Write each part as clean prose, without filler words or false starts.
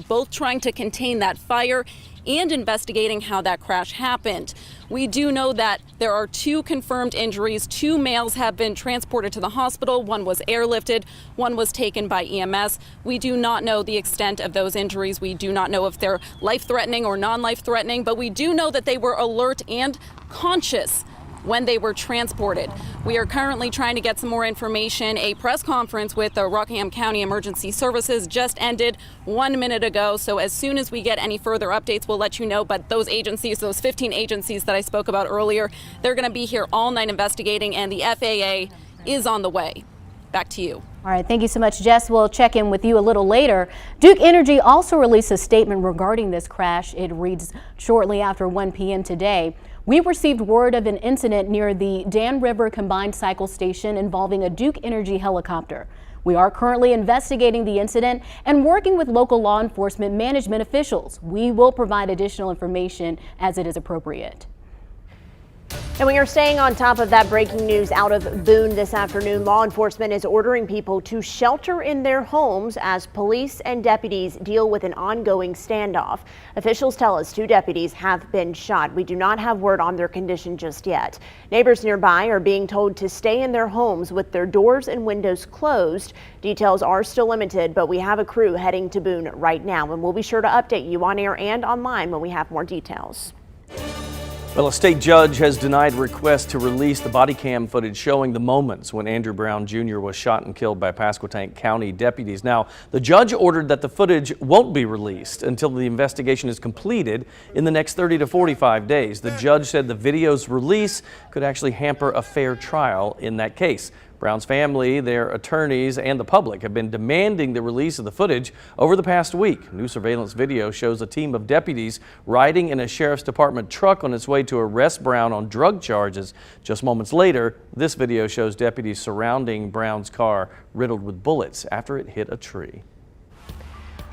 both trying to contain that fire and investigating how that crash happened. We do know that there are 2 confirmed injuries. 2 males have been transported to the hospital. One was airlifted, one was taken by EMS. We do not know the extent of those injuries. We do not know if they're life-threatening or non-life-threatening, but we do know that they were alert and conscious when they were transported. We are currently trying to get some more information. A press conference with the Rockingham County Emergency Services just ended 1 minute ago. So as soon as we get any further updates, we'll let you know. But those agencies, those 15 agencies that I spoke about earlier, they're going to be here all night investigating, and the FAA is on the way. Back to you. All right, thank you so much, Jess. We'll check in with you a little later. Duke Energy also released a statement regarding this crash. It reads, shortly after 1 p.m. today, we received word of an incident near the Dan River Combined Cycle Station involving a Duke Energy helicopter. We are currently investigating the incident and working with local law enforcement management officials. We will provide additional information as it is appropriate. And we are staying on top of that breaking news out of Boone this afternoon. Law enforcement is ordering people to shelter in their homes as police and deputies deal with an ongoing standoff. Officials tell us 2 deputies have been shot. We do not have word on their condition just yet. Neighbors nearby are being told to stay in their homes with their doors and windows closed. Details are still limited, but we have a crew heading to Boone right now, and we'll be sure to update you on air and online when we have more details. Well, a state judge has denied requests to release the body cam footage showing the moments when Andrew Brown Jr. was shot and killed by Pasquotank County deputies. Now, the judge ordered that the footage won't be released until the investigation is completed in the next 30 to 45 days. The judge said the video's release could actually hamper a fair trial in that case. Brown's family, their attorneys, and the public have been demanding the release of the footage over the past week. New surveillance video shows a team of deputies riding in a sheriff's department truck on its way to arrest Brown on drug charges. Just moments later, this video shows deputies surrounding Brown's car riddled with bullets after it hit a tree.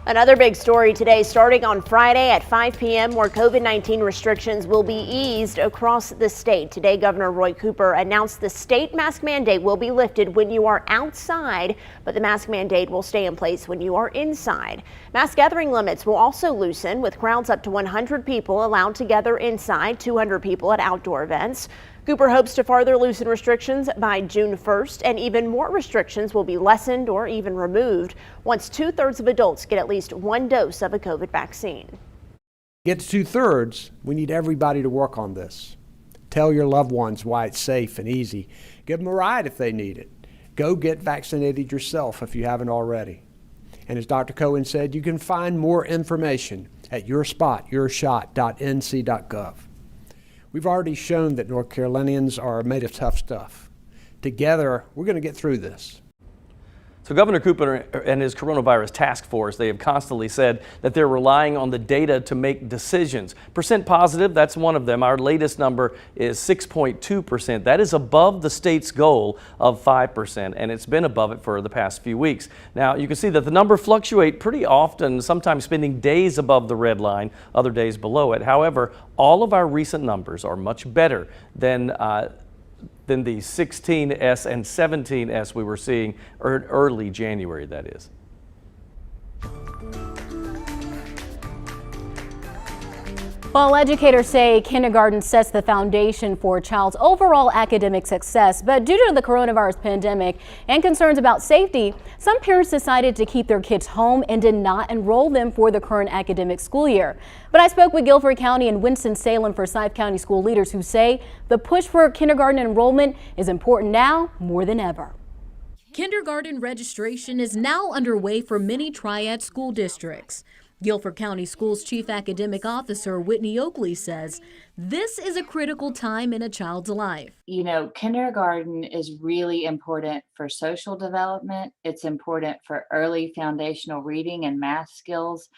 Another big story today, starting on Friday at 5 p.m., where COVID-19 restrictions will be eased across the state. Today, Governor Roy Cooper announced the state mask mandate will be lifted when you are outside, but the mask mandate will stay in place when you are inside. Mass gathering limits will also loosen, with crowds up to 100 people allowed to gather inside, 200 people at outdoor events. Cooper hopes to further loosen restrictions by June 1st, and even more restrictions will be lessened or even removed once 2/3 of adults get at least 1 dose of a COVID vaccine. Get to 2/3, we need everybody to work on this. Tell your loved ones why it's safe and easy. Give them a ride if they need it. Go get vaccinated yourself if you haven't already. And as Dr. Cohen said, you can find more information at yourspot.yourshot.nc.gov. We've already shown that North Carolinians are made of tough stuff. Together, we're going to get through this. So Governor Cooper and his coronavirus task force, they have constantly said that they're relying on the data to make decisions. Percent positive, that's one of them. Our latest number is 6.2%. That is above the state's goal of 5%, and it's been above it for the past few weeks. Now, you can see that the number fluctuate pretty often, sometimes spending days above the red line, other days below it. However, all of our recent numbers are much better than the 16S and 17S we were seeing early January, that is. Well, educators say kindergarten sets the foundation for a child's overall academic success, but due to the coronavirus pandemic and concerns about safety, some parents decided to keep their kids home and did not enroll them for the current academic school year. But I spoke with Guilford County and Winston-Salem Forsyth County school leaders who say the push for kindergarten enrollment is important now more than ever. Kindergarten registration is now underway for many Triad school districts. Guilford County Schools Chief Academic Officer Whitney Oakley says this is a critical time in a child's life. You know, kindergarten is really important for social development. It's important for early foundational reading and math skills.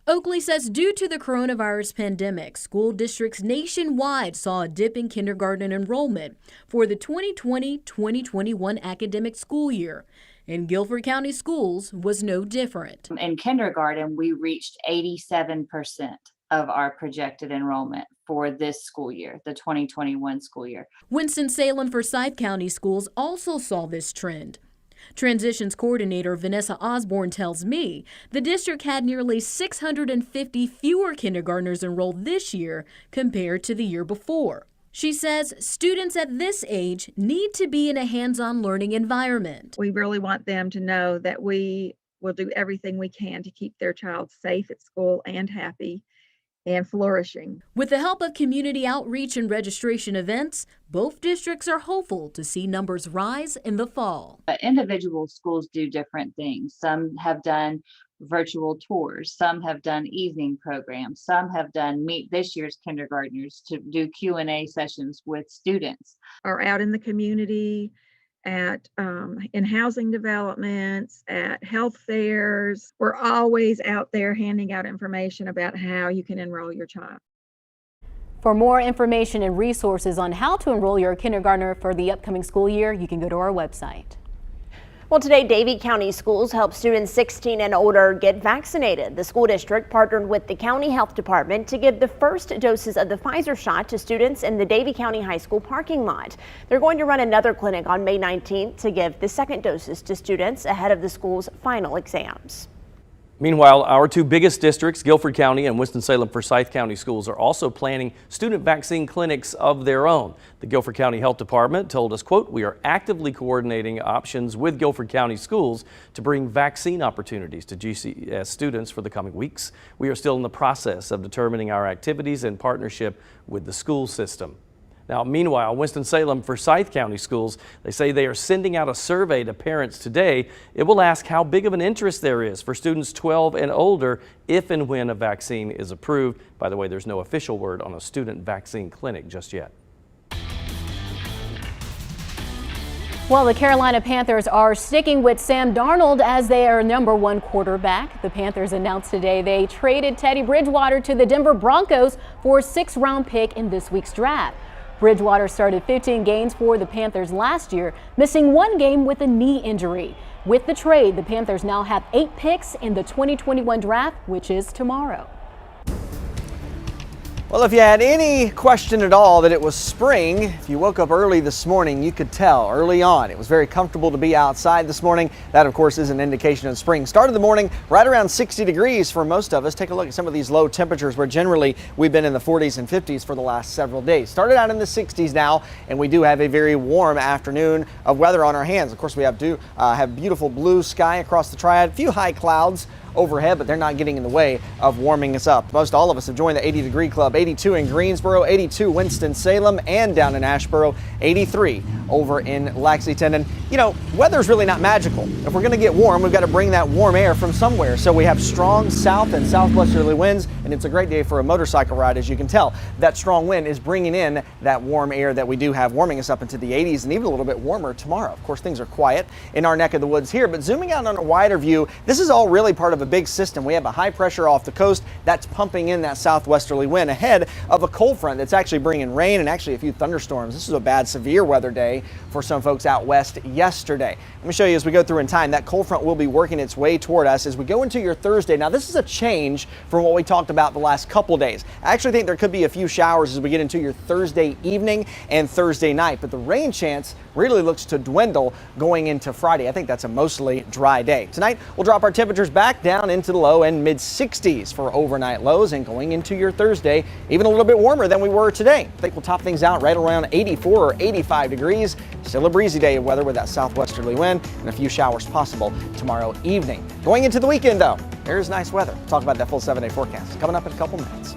Oakley says due to the coronavirus pandemic, school districts nationwide saw a dip in kindergarten enrollment for the 2020-2021 academic school year. And Guilford County Schools was no different. In kindergarten, we reached 87% of our projected enrollment for this school year, the 2021 school year. Winston-Salem Forsyth County Schools also saw this trend. Transitions Coordinator Vanessa Osborne tells me the district had nearly 650 fewer kindergartners enrolled this year compared to the year before. She says students at this age need to be in a hands-on learning environment. We really want them to know that we will do everything we can to keep their child safe at school and happy and flourishing. With the help of community outreach and registration events, both districts are hopeful to see numbers rise in the fall. Individual schools do different things. Some have done virtual tours, some have done evening programs, some have done meet this year's kindergartners to do Q&A sessions with students. Are out in the community, at in housing developments, at health fairs. We're always out there handing out information about how you can enroll your child. For more information and resources on how to enroll your kindergartner for the upcoming school year, you can go to our website. Well, today, Davie County schools help students 16 and older get vaccinated. The school district partnered with the county health department to give the first doses of the Pfizer shot to students in the Davie County High School parking lot. They're going to run another clinic on May 19th to give the second doses to students ahead of the school's final exams. Meanwhile, our two biggest districts, Guilford County and Winston-Salem Forsyth County schools, are also planning student vaccine clinics of their own. The Guilford County Health Department told us, quote, "We are actively coordinating options with Guilford County schools to bring vaccine opportunities to GCS students for the coming weeks. We are still in the process of determining our activities in partnership with the school system." Now, meanwhile, Winston-Salem Forsyth County schools, they say they are sending out a survey to parents today. It will ask how big of an interest there is for students 12 and older if and when a vaccine is approved. By the way, there's no official word on a student vaccine clinic just yet. Well, the Carolina Panthers are sticking with Sam Darnold as their #1 quarterback. The Panthers announced today they traded Teddy Bridgewater to the Denver Broncos for a 6th-round pick in this week's draft. Bridgewater started 15 games for the Panthers last year, missing 1 game with a knee injury. With the trade, the Panthers now have 8 picks in the 2021 draft, which is tomorrow. Well, if you had any question at all that it was spring, if you woke up early this morning, you could tell early on. It was very comfortable to be outside this morning. That, of course, is an indication of spring. Started the morning right around 60 degrees for most of us. Take a look at some of these low temperatures where generally we've been in the 40s and 50s for the last several days. Started out in the 60s now, and we do have a very warm afternoon of weather on our hands. Of course, we have beautiful blue sky across the Triad, a few high clouds overhead, but they're not getting in the way of warming us up. Most all of us have joined the 80-degree club. 82 in Greensboro, 82 Winston-Salem, and down in Asheboro, 83 over in Lexington. And you know, weather's really not magical. If we're going to get warm, we've got to bring that warm air from somewhere. So we have strong south and southwesterly winds, and it's a great day for a motorcycle ride. As you can tell, that strong wind is bringing in that warm air that we do have, warming us up into the 80s and even a little bit warmer tomorrow. Of course, things are quiet in our neck of the woods here, but zooming out on a wider view, this is all really part of a big system. We have a high pressure off the coast that's pumping in that southwesterly wind ahead of a cold front that's actually bringing rain and actually a few thunderstorms. This is a bad, severe weather day for some folks out west yesterday. Let me show you as we go through in time. That cold front will be working its way toward us as we go into your Thursday. Now, this is a change from what we talked about the last couple days. I actually think there could be a few showers as we get into your Thursday evening and Thursday night, but the rain chance really looks to dwindle going into Friday. I think that's a mostly dry day. Tonight, we'll drop our temperatures back down into the low and mid 60s for overnight lows, and going into your Thursday, even a little bit warmer than we were today. I think we'll top things out right around 84 or 85 degrees. Still a breezy day of weather with that southwesterly wind and a few showers possible tomorrow evening. Going into the weekend, though, there's nice weather. We'll talk about that full 7-day forecast coming up in a couple minutes.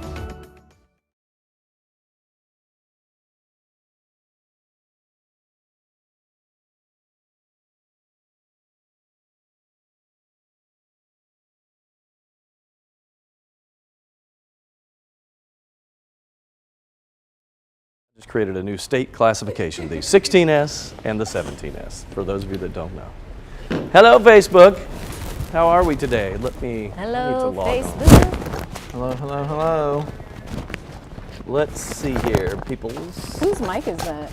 Just created a new state classification, the 16S and the 17S, for those of you that don't know. Hello, Facebook. How are we today? Let me Hello, log on. Facebook. Hello, hello, hello. Let's see here, peoples. Whose mic is that?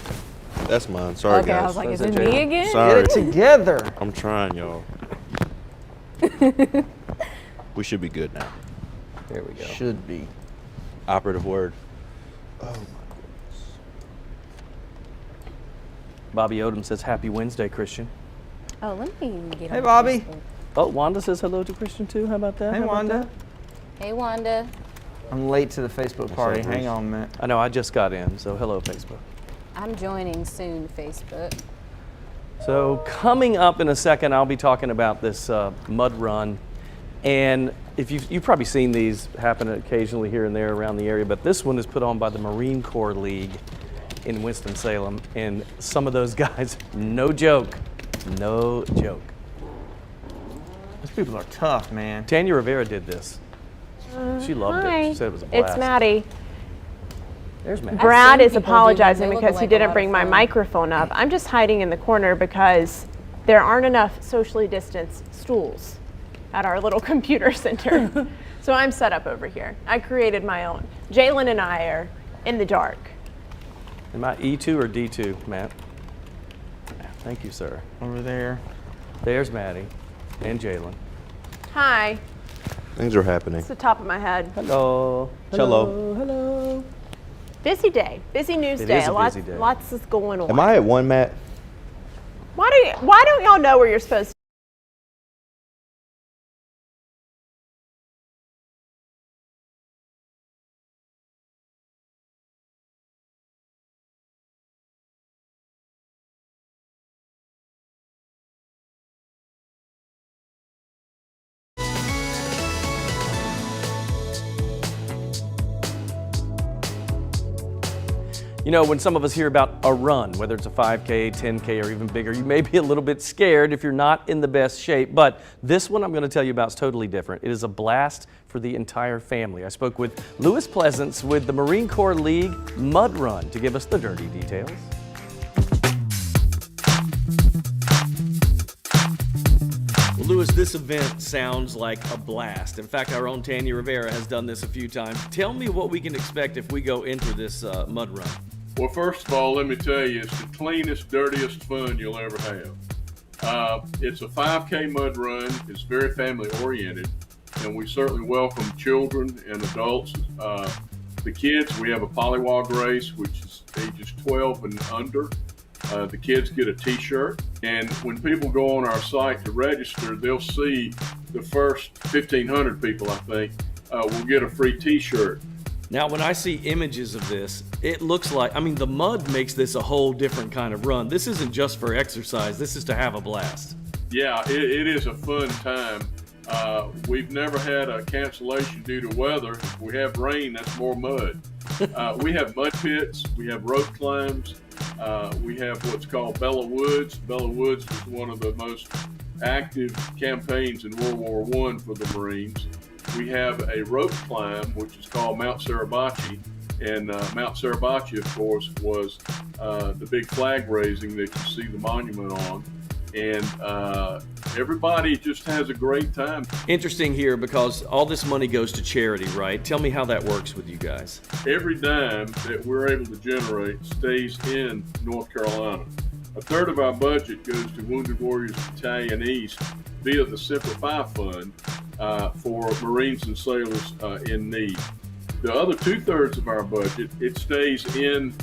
That's mine. Sorry, Okay, guys. I was like, is That's it it, me Jalen. again? Sorry. Get it together. I'm trying, y'all. We should be good now. There we go. Should be. Operative word. Bobby Odom says, "Happy Wednesday, Christian." Oh, let me get Hey, on Bobby. Facebook. Oh, Wanda says hello to Christian too. How about that? Hey, How about Wanda. that? Hey, Wanda. I'm late to the Facebook party. Bruce. Hang on a minute. I know, I just got in, so hello, Facebook. I'm joining soon, Facebook. So coming up in a second, I'll be talking about this mud run. And if you've probably seen these happen occasionally here and there around the area, but this one is put on by the Marine Corps League in Winston-Salem. And some of those guys, no joke, no joke. Those people are tough, man. Tanya Rivera did this. She loved it. She said it was a blast. It's Maddie. There's Matt. Brad seen is people do them. apologizing They look because he like a didn't lot bring of my fun. microphone up. I'm just hiding in the corner because there aren't enough socially distanced stools at our little computer center. So I'm set up over here. I created my own. Jalen and I are in the dark. Am I E2 or D2, Matt? Thank you, sir. Over there. There's Maddie and Jalen. Hi. Things are happening. It's the top of my head. Hello. Hello. Hello. Busy day. Busy news It day. is a Lots, busy day. lots is going on. Am I at one, Matt? Why don't y'all know where you're supposed to? You know, when some of us hear about a run, whether it's a 5K, 10K, or even bigger, you may be a little bit scared if you're not in the best shape. But this one I'm going to tell you about is totally different. It is a blast for the entire family. I spoke with Lewis Pleasance with the Marine Corps League Mud Run to give us the dirty details. Well, Lewis, this event sounds like a blast. In fact, our own Tanya Rivera has done this a few times. Tell me what we can expect if we go into this mud run. Well, first of all, let me tell you, it's the cleanest, dirtiest fun you'll ever have. It's a 5K mud run. It's very family oriented, and we certainly welcome children and adults. The kids, we have a polywog race, which is ages 12 and under. The kids get a t-shirt, and when people go on our site to register, they'll see the first 1,500 people, I think, will get a free t-shirt. Now, when I see images of this, it looks like, I mean, the mud makes this a whole different kind of run. This isn't just for exercise. This is to have a blast. Yeah, it is a fun time. We've never had a cancellation due to weather. If we have rain, that's more mud. We have mud pits. We have rope climbs. We have what's called Bella Woods. Bella Woods was one of the most active campaigns in World War I for the Marines. We have a rope climb, which is called Mount Suribachi. And Mount Suribachi, of course, was the big flag raising that you see the monument on. And everybody just has a great time. Interesting here because all this money goes to charity, right? Tell me how that works with you guys. Every dime that we're able to generate stays in North Carolina. A third of our budget goes to Wounded Warriors Battalion East via the Simplify Fund for Marines and sailors in need. The other 2/3 of our budget, it stays in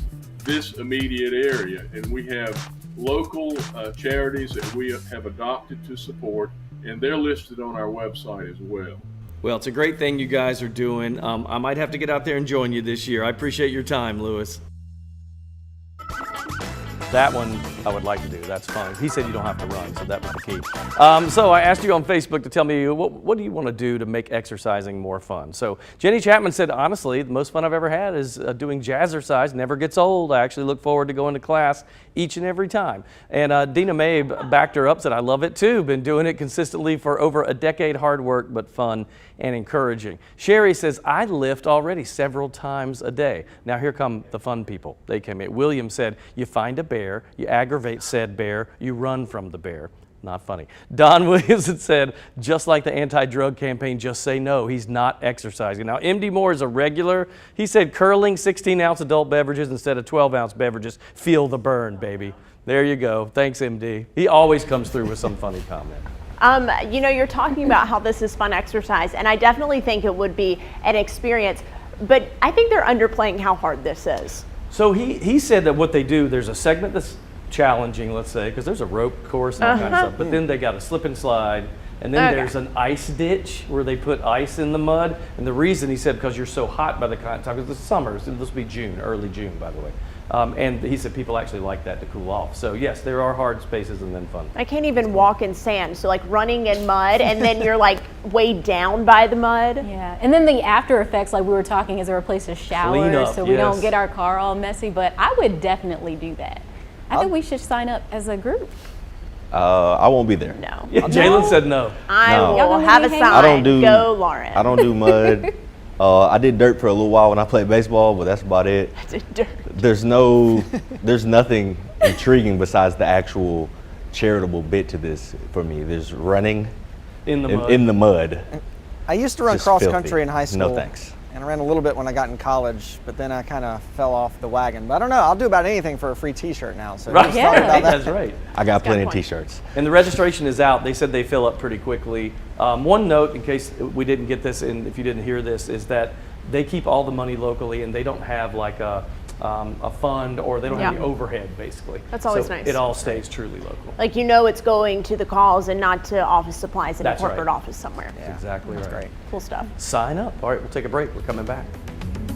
this immediate area, and we have local charities that we have adopted to support, and they're listed on our website as well. Well, it's a great thing you guys are doing. I might have to get out there and join you this year. I appreciate your time, Lewis. That one I would like to do. That's fun. He said you don't have to run, so that was the key. So I asked you on Facebook to tell me what do you want to do to make exercising more fun. So Jenny Chapman said, honestly, the most fun I've ever had is doing jazzercise. Never gets old. I actually look forward to going to class each and every time. And Dina Mabe backed her up, said, I love it too. Been doing it consistently for over a decade. Hard work, but fun and encouraging. Sherry says, I lift already several times a day. Now here come the fun people. They came in. William said, you find a bear, you aggravate said bear, you run from the bear. Not funny. Don Williams had said, just like the anti-drug campaign, just say no. He's not exercising. Now, MD Moore is a regular. He said curling 16-ounce adult beverages instead of 12-ounce beverages. Feel the burn, baby. There you go. Thanks, MD. He always comes through with some funny comment. You know, you're talking about how this is fun exercise, and I definitely think it would be an experience, but I think they're underplaying how hard this is. So he said that what they do, there's a segment that's challenging, let's say, because there's a rope course and all kinds of stuff. But then they got a slip and slide. And then there's an ice ditch where they put ice in the mud. And the reason, he said, because you're so hot by the time, because it's summer, so this will be June, early June, by the way. And he said people actually like that to cool off. So yes, there are hard spaces and then fun. I can't even walk in sand, so like running in mud and then you're like weighed down by the mud. Yeah, and then the after effects, like we were talking, is there a place to shower Clean up, so we don't get our car all messy? But I would definitely do that. I think we should sign up as a group. I won't be there. No. Yeah, Jalen said no. I No. will have a sign. I don't do. Go, Lauren. I don't do mud. I did dirt for a little while when I played baseball, but that's about it. I did dirt. There's nothing intriguing besides the actual charitable bit to this for me. There's running In the mud. in the mud. I used to run Just cross filthy. country in high school. No thanks. And I ran a little bit when I got in college, but then I kind of fell off the wagon. But I don't know, I'll do about anything for a free t-shirt now. So Right. just thought about that. That's right. I got plenty of point. t-shirts. And the registration is out. They said they fill up pretty quickly. One note, in case we didn't get this, and if you didn't hear this, is that they keep all the money locally, and they don't have like a fund, or they don't have Yeah. any overhead, basically. That's always So nice. It all stays truly local. Like, you know, it's going to the cause and not to office supplies in That's a corporate right. office somewhere. Yeah, Exactly that's right. great. Cool stuff. Sign up. All right, we'll take a break. We're coming back.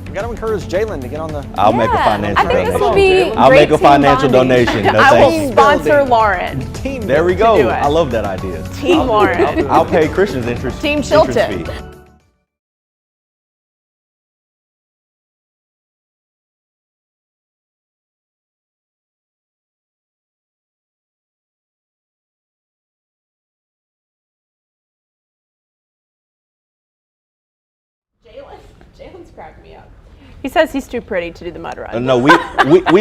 We got to encourage Jalen to get on the. I'll make a Yeah, financial I think this donation. would be I'll great make a team financial bonding. donation. No, I will thank you. sponsor Lauren. Team There we to go. do it. I love that idea. Team Lauren. I'll pay Christian's interest. Team interest Chilton. fee. Jalen's cracking me up. He says he's too pretty to do the mud run. No, we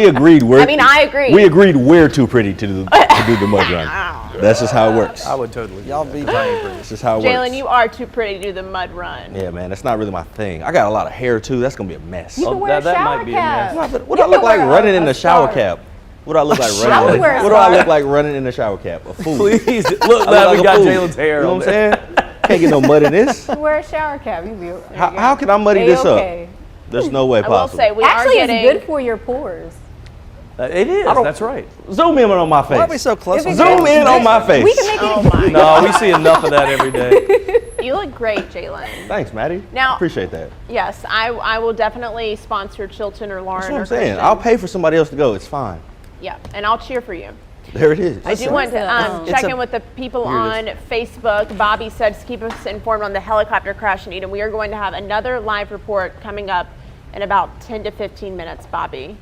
agreed. I mean, I agree. We agreed we're too pretty to do the mud run. That's just how it works. I would totally. Y'all be paying for this. That's just how it Jalen, works. you are too pretty to do the mud run. Yeah, man, that's not really my thing. I got a lot of hair too. That's gonna be a mess. You can wear a that shower might be a cap. mess. What do I look like running in the shower cap? What do I look like I would running? wear a What do I scarf. look like running in the shower cap? A fool. Please, look, I look that like we a got fool. Jalen's hair You know on what there. I'm saying? Can't get no mud in this. Wear a shower cap. You be, How can I muddy this A-okay. up? There's no way I will possible. say, we Actually, are it's getting. good for your pores. It is. don't- That's right. Zoom in on my face. Why are we so close? on Zoom this? in on my face. We can make Oh it. my No, we see enough of that every day. You look great, Jalen. Thanks, Maddie. Now- Appreciate that. Yes, I will definitely sponsor Chilton or Lauren That's what or I'm saying. Christian. I'll pay for somebody else to go. It's fine. Yeah, and I'll cheer for you. There it is. I do want to It's check a- in with the people Here on it Facebook. Bobby said to keep us informed on the helicopter crash in Eden. We are going to have another live report coming up in about 10 to 15 minutes, Bobby.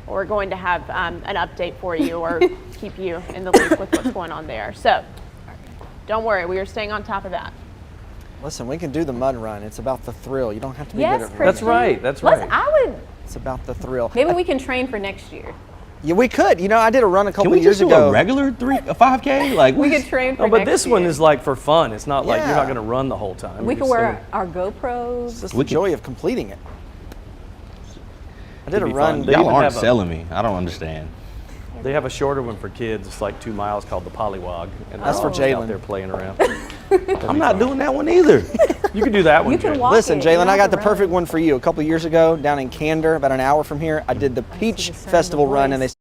We're going to have an update for you or keep you in the loop with what's going on there. So don't worry, we are staying on top of that. Listen, we can do the mud run. It's about the thrill. You don't have to be Yes, good at Chris. That's right. That's right. I would. It's about the thrill. Maybe we can train for next year. Yeah, we could. You know, I did a run a couple Can we years just do ago. a regular 5K? Like We could train for No, but next this year. one is like for fun. It's not like you're Yeah. not going to run the whole time. We You're can just wear our GoPros. It's just We the can- joy of completing it. I did a be run. fun. They Y'all even aren't have a- selling me. I don't understand. They have a shorter one for kids. It's like 2 miles called the Polywog. And That's for they're all Jalen. out there playing around. I'm not doing that one either. You can do that one. You can Jalen. walk. Listen, it. You don't Jalen, I have got to the run. perfect one for you. A couple years ago, down in Candor, about an hour from here, I did the Peach discern the Festival run, and they voice.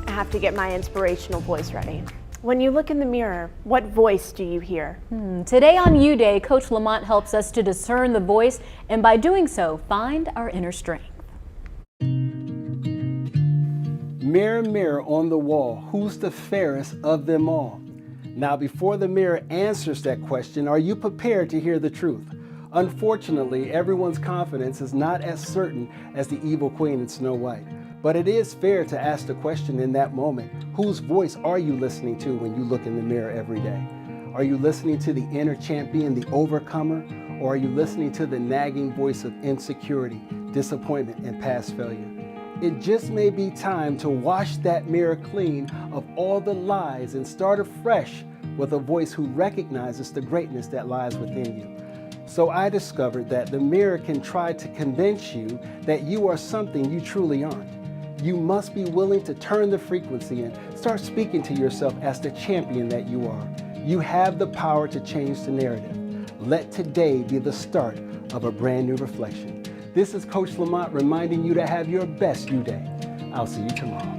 I have to get my inspirational voice ready. When you look in the mirror, what voice do you hear? Today on U Day, Coach Lamont helps us to discern the voice and by doing so, find our inner strength. Mirror, mirror on the wall, who's the fairest of them all? Now, before the mirror answers that question, are you prepared to hear the truth? Unfortunately, everyone's confidence is not as certain as the evil queen in Snow White. But it is fair to ask the question in that moment, whose voice are you listening to when you look in the mirror every day? Are you listening to the inner champion, the overcomer? Or are you listening to the nagging voice of insecurity, disappointment, and past failure? It just may be time to wash that mirror clean of all the lies and start afresh with a voice who recognizes the greatness that lies within you. So I discovered that the mirror can try to convince you that you are something you truly aren't. You must be willing to turn the frequency and start speaking to yourself as the champion that you are. You have the power to change the narrative. Let today be the start of a brand new reflection. This is Coach Lamont reminding you to have your best you day. I'll see you tomorrow.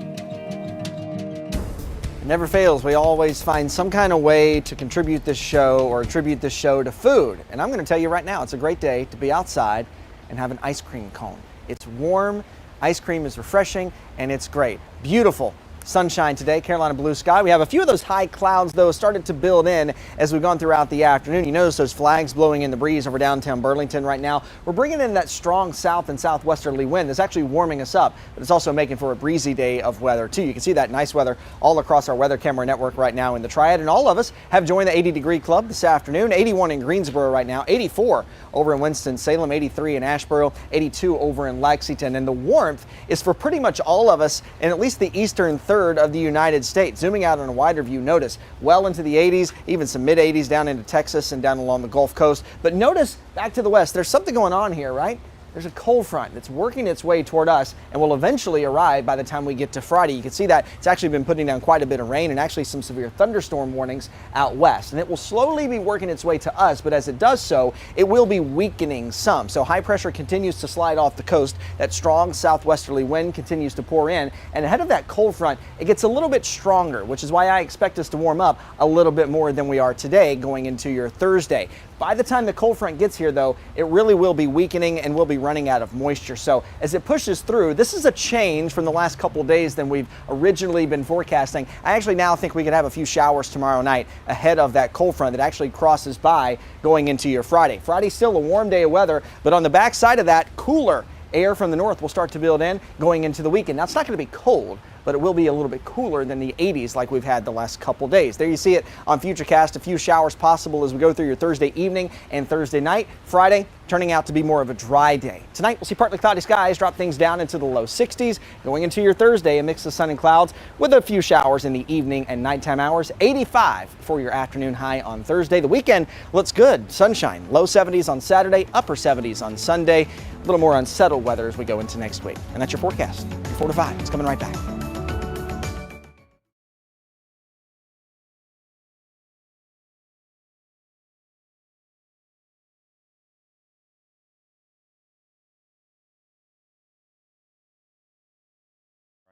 Never fails, we always find some kind of way to contribute this show or attribute this show to food. And I'm going to tell you right now, it's a great day to be outside and have an ice cream cone. It's warm, ice cream is refreshing, and it's great. Beautiful sunshine today, Carolina blue sky. We have a few of those high clouds, though, started to build in as we've gone throughout the afternoon. You notice those flags blowing in the breeze over downtown Burlington right now. We're bringing in that strong south and southwesterly wind that's actually warming us up, but it's also making for a breezy day of weather, too. You can see that nice weather all across our weather camera network right now in the Triad, and all of us have joined the 80-degree club this afternoon. 81 in Greensboro right now, 84 over in Winston-Salem, 83 in Asheboro, 82 over in Lexington, and the warmth is for pretty much all of us in at least the eastern third of the United States. Zooming out on a wider view, notice well into the 80s, even some mid-80s down into Texas and down along the Gulf Coast. But notice back to the west, there's something going on here, right? There's a cold front that's working its way toward us and will eventually arrive by the time we get to Friday. You can see that it's actually been putting down quite a bit of rain and actually some severe thunderstorm warnings out west. And it will slowly be working its way to us, but as it does so, it will be weakening some. So high pressure continues to slide off the coast. That strong southwesterly wind continues to pour in. And ahead of that cold front, it gets a little bit stronger, which is why I expect us to warm up a little bit more than we are today going into your Thursday. By the time the cold front gets here, though, it really will be weakening and we'll be running out of moisture. So as it pushes through, this is a change from the last couple of days than we've originally been forecasting. I actually now think we could have a few showers tomorrow night ahead of that cold front that actually crosses by going into your Friday. Friday's still a warm day of weather, but on the back side of that, cooler air from the north will start to build in going into the weekend. Now, it's not going to be cold, but it will be a little bit cooler than the 80s like we've had the last couple days. There you see it on Futurecast, a few showers possible as we go through your Thursday evening and Thursday night. Friday turning out to be more of a dry day. Tonight we'll see partly cloudy skies, drop things down into the low 60s. Going into your Thursday, a mix of sun and clouds with a few showers in the evening and nighttime hours. 85 for your afternoon high on Thursday. The weekend looks good. Sunshine, low 70s on Saturday, upper 70s on Sunday. A little more unsettled weather as we go into next week. And that's your forecast. Your 4 to 5. It's coming right back.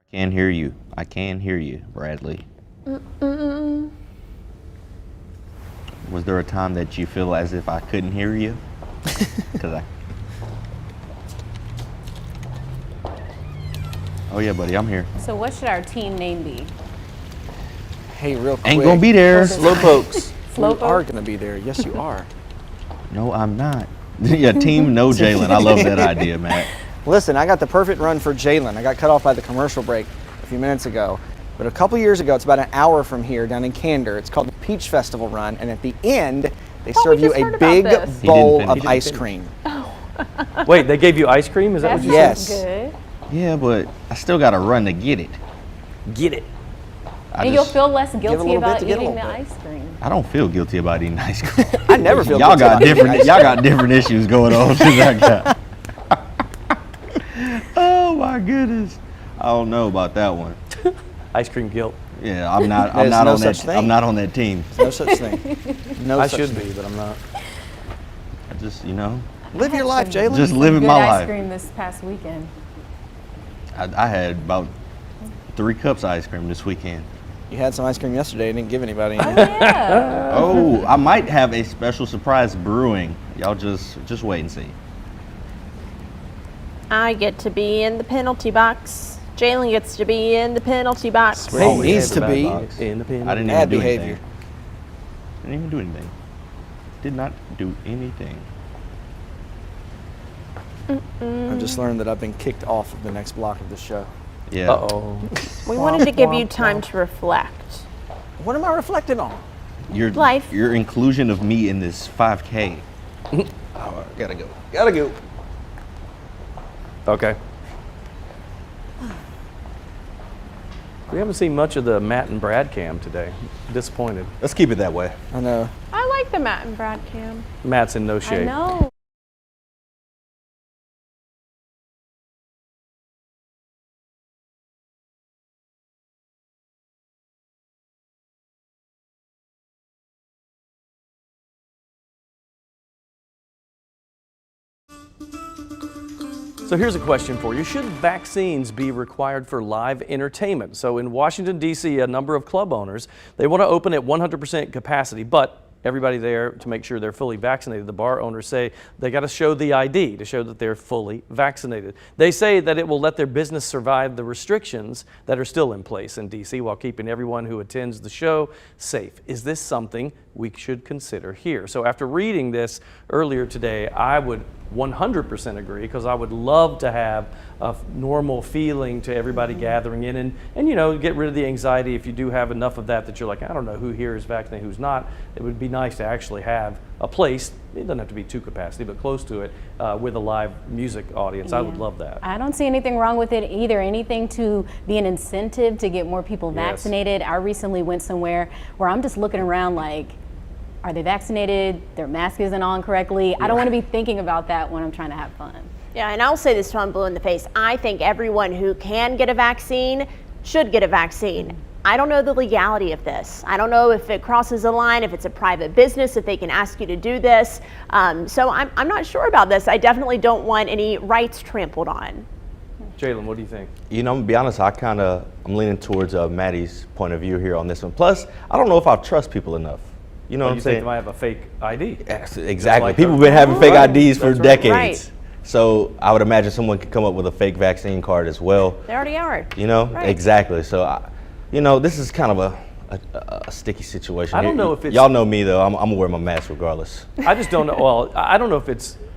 I can hear you. I can hear you, Bradley. Was there a time that you feel as if I couldn't hear you? Oh yeah, buddy, I'm here. So what should our team name be? Hey, real quick. Ain't gonna be there. Slowpokes. Slowpoke? You are gonna be there. Yes, you are. No, I'm not. Yeah, team no Jalen. I love that idea, Matt. Listen, I got the perfect run for Jalen. I got cut off by the commercial break a few minutes ago. But a couple years ago, it's about an hour from here down in Candor. It's called the Peach Festival Run. And at the end, they serve you a big bowl of ice cream. Wait, they gave you ice cream? Is that what you said? Yes. Good. Yeah, but I still got to run to get it. Get it. And you'll feel less guilty little bit about to get a eating the little bit. ice cream. I don't feel guilty about eating ice cream. I never feel y'all guilty got about eating different. ice Y'all got different issues going on since I got. Oh my goodness! I don't know about that one. Ice cream guilt. Yeah, I'm not. I'm There's not no on that. such thing. I'm not on that team. No such thing. No I such should thing. be, but I'm not. I just, you know, Live your life, Jalen. just living Good my ice life. cream this past weekend. I had about 3 cups of ice cream this weekend. You had some ice cream yesterday and didn't give anybody any. Yeah. Oh, I might have a special surprise brewing. Y'all just wait and see. I get to be in the penalty box. Jalen gets to be in the penalty box. Where he needs to be. Independent. I didn't Bad even do behavior. anything. Didn't even do anything. Did not do anything. I've just learned that I've been kicked off of the next block of the show. Yeah. Uh-oh. We wanted to give you time to reflect. What am I reflecting on? Life. Your inclusion of me in this 5K. Oh, gotta go. Gotta go. Okay. We haven't seen much of the Matt and Brad cam today. Disappointed. Let's keep it that way. I know. I like the Matt and Brad cam. Matt's in no shape. I know. So here's a question for you. Should vaccines be required for live entertainment? So in Washington, D.C., a number of club owners, they want to open at 100% capacity, but everybody there to make sure they're fully vaccinated. The bar owners say they got to show the ID to show that they're fully vaccinated. They say that it will let their business survive the restrictions that are still in place in D.C. while keeping everyone who attends the show safe. Is this something we should consider here? So after reading this earlier today, I would 100% agree, because I would love to have a normal feeling to everybody gathering in and you know, get rid of the anxiety if you do have enough of that you're like, I don't know who here is vaccinated, who's not. It would be nice to actually have a place, it doesn't have to be to capacity, but close to it, with a live music audience. I would love that. I don't see anything wrong with it either. Anything to be an incentive to get more people vaccinated. I recently went somewhere where I'm just looking around like, are they vaccinated? Their mask isn't on correctly. I don't want to be thinking about that when I'm trying to have fun. Yeah, and I'll say this till I'm blue in the face. I think everyone who can get a vaccine should get a vaccine. I don't know the legality of this. I don't know if it crosses a line, if it's a private business, if they can ask you to do this. So I'm not sure about this. I definitely don't want any rights trampled on. Jalen, what do you think? You know, I'm gonna be honest, I'm leaning towards Maddie's point of view here on this one. Plus, I don't know if I trust people enough. You know what I'm saying? You think they might have a fake ID? Yes, exactly. Like people have been having fake IDs for decades. Right. So I would imagine someone could come up with a fake vaccine card as well. They already are. You know, Right. exactly. So, you know, this is kind of a sticky situation. I don't know if it's... Y'all know me though. I'm gonna wear my mask regardless. I just don't know. Well, I don't know if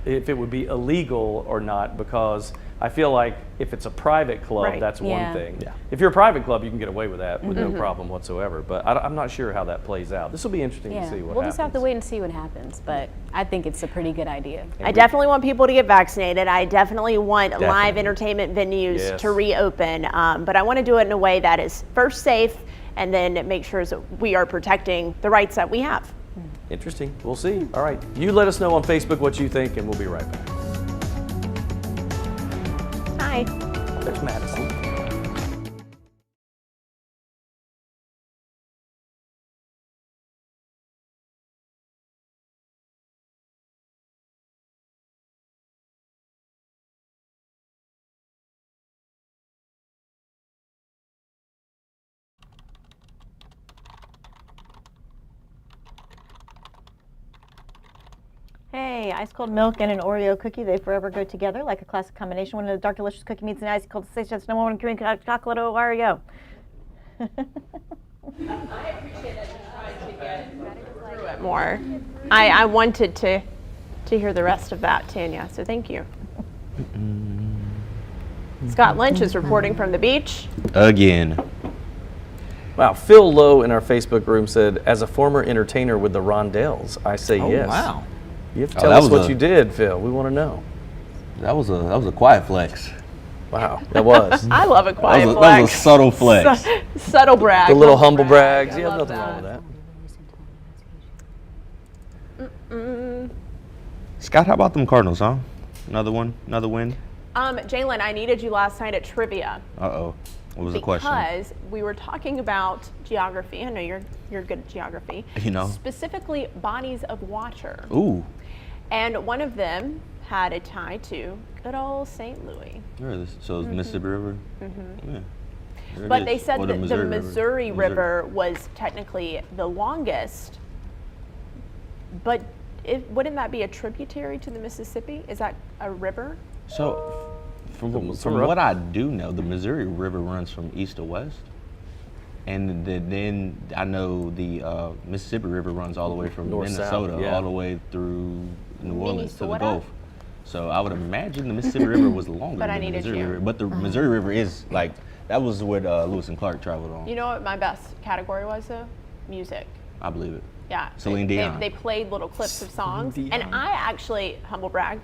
it would be illegal or not, because I feel like if it's a private club, that's one thing. Yeah. If you're a private club, you can get away with that with no problem whatsoever. But I'm not sure how that plays out. This will be interesting to see what happens. We'll just have to wait and see what happens, but I think it's a pretty good idea. I definitely want people to get vaccinated. I definitely want live entertainment venues to reopen, but I want to do it in a way that is first safe and then make sure that we are protecting the rights that we have. Interesting. We'll see. All right. You let us know on Facebook what you think, and we'll be right back. Hi. There's Madison. Hey, ice cold milk and an Oreo cookie, they forever go together like a classic combination. When a dark delicious cookie meets an ice cold sensation, no more cream chocolate Oreo. I appreciate that you tried to get through it more. I wanted to hear the rest of that, Tanya, so thank you. Scott Lynch is reporting from the beach. Again. Wow, Phil Lowe in our Facebook room said, as a former entertainer with the Rondelles, I say yes. Wow. You have to tell us what you did, Phil. We want to know. That was a quiet flex. Wow, that was. I love a quiet flex. That was a subtle flex. Subtle brag. The little humble brags. Yeah, nothing wrong with that. Scott, how about them Cardinals, huh? Another one? Another win? Jalen, I needed you last night at trivia. Uh-oh. What was the question? Because we were talking about geography. I know you're good at geography. You know. Specifically bodies of water. Ooh. And one of them had a tie to good old St. Louis. So it's Mississippi River? Yeah. But they said that the Missouri River was technically the longest, but wouldn't that be a tributary to the Mississippi? Is that a river? So from what I do know, the Missouri River runs from east to west. And then I know the Mississippi River runs all the way from Minnesota all the way through New Orleans to the Gulf. So I would imagine the Mississippi River was longer than the Missouri River. But the Missouri River is like, that was what Lewis and Clark traveled on. You know what my best category was though? Music. I believe it. Yeah. Celine Dion. They played little clips of songs. And I actually, humble brag,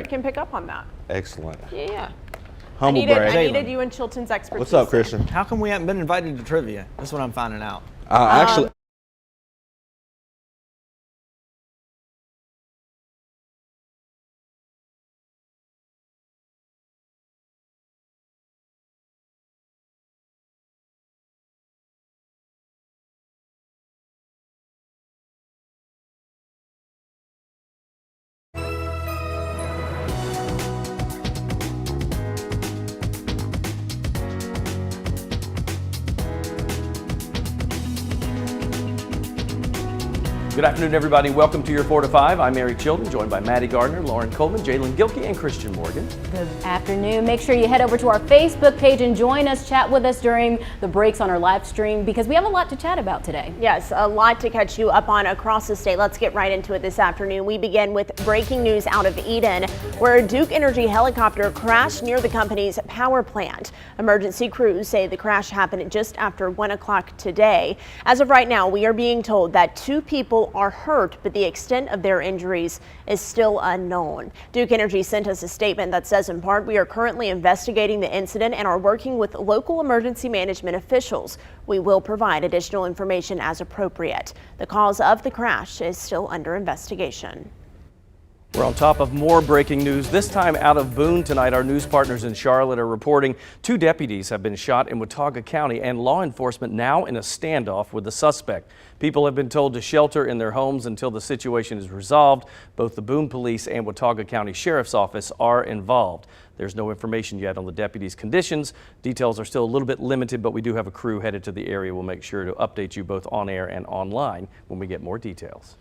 can pick up on that. Excellent. Yeah. Humble brag. I needed you and Chilton's expertise. What's up, Christian? How come we haven't been invited to trivia? That's what I'm finding out. Actually, Good afternoon, everybody. Welcome to your 4 to 5. I'm Mary Chilton, joined by Maddie Gardner, Lauren Coleman, Jalen Gilkey, and Christian Morgan. Good afternoon. Make sure you head over to our Facebook page and join us, chat with us during the breaks on our live stream because we have a lot to chat about today. Yes, a lot to catch you up on across the state. Let's get right into it this afternoon. We begin with breaking news out of Eden, where a Duke Energy helicopter crashed near the company's power plant. Emergency crews say the crash happened just after 1 o'clock today. As of right now, we are being told that 2 people are hurt, but the extent of their injuries is still unknown. Duke Energy sent us a statement that says, in part, we are currently investigating the incident and are working with local emergency management officials. We will provide additional information as appropriate. The cause of the crash is still under investigation. We're on top of more breaking news, this time out of Boone tonight. Our news partners in Charlotte are reporting 2 deputies have been shot in Watauga County and law enforcement now in a standoff with the suspect. People have been told to shelter in their homes until the situation is resolved. Both the Boone Police and Watauga County Sheriff's Office are involved. There's no information yet on the deputies' conditions. Details are still a little bit limited, but we do have a crew headed to the area. We'll make sure to update you both on air and online when we get more details.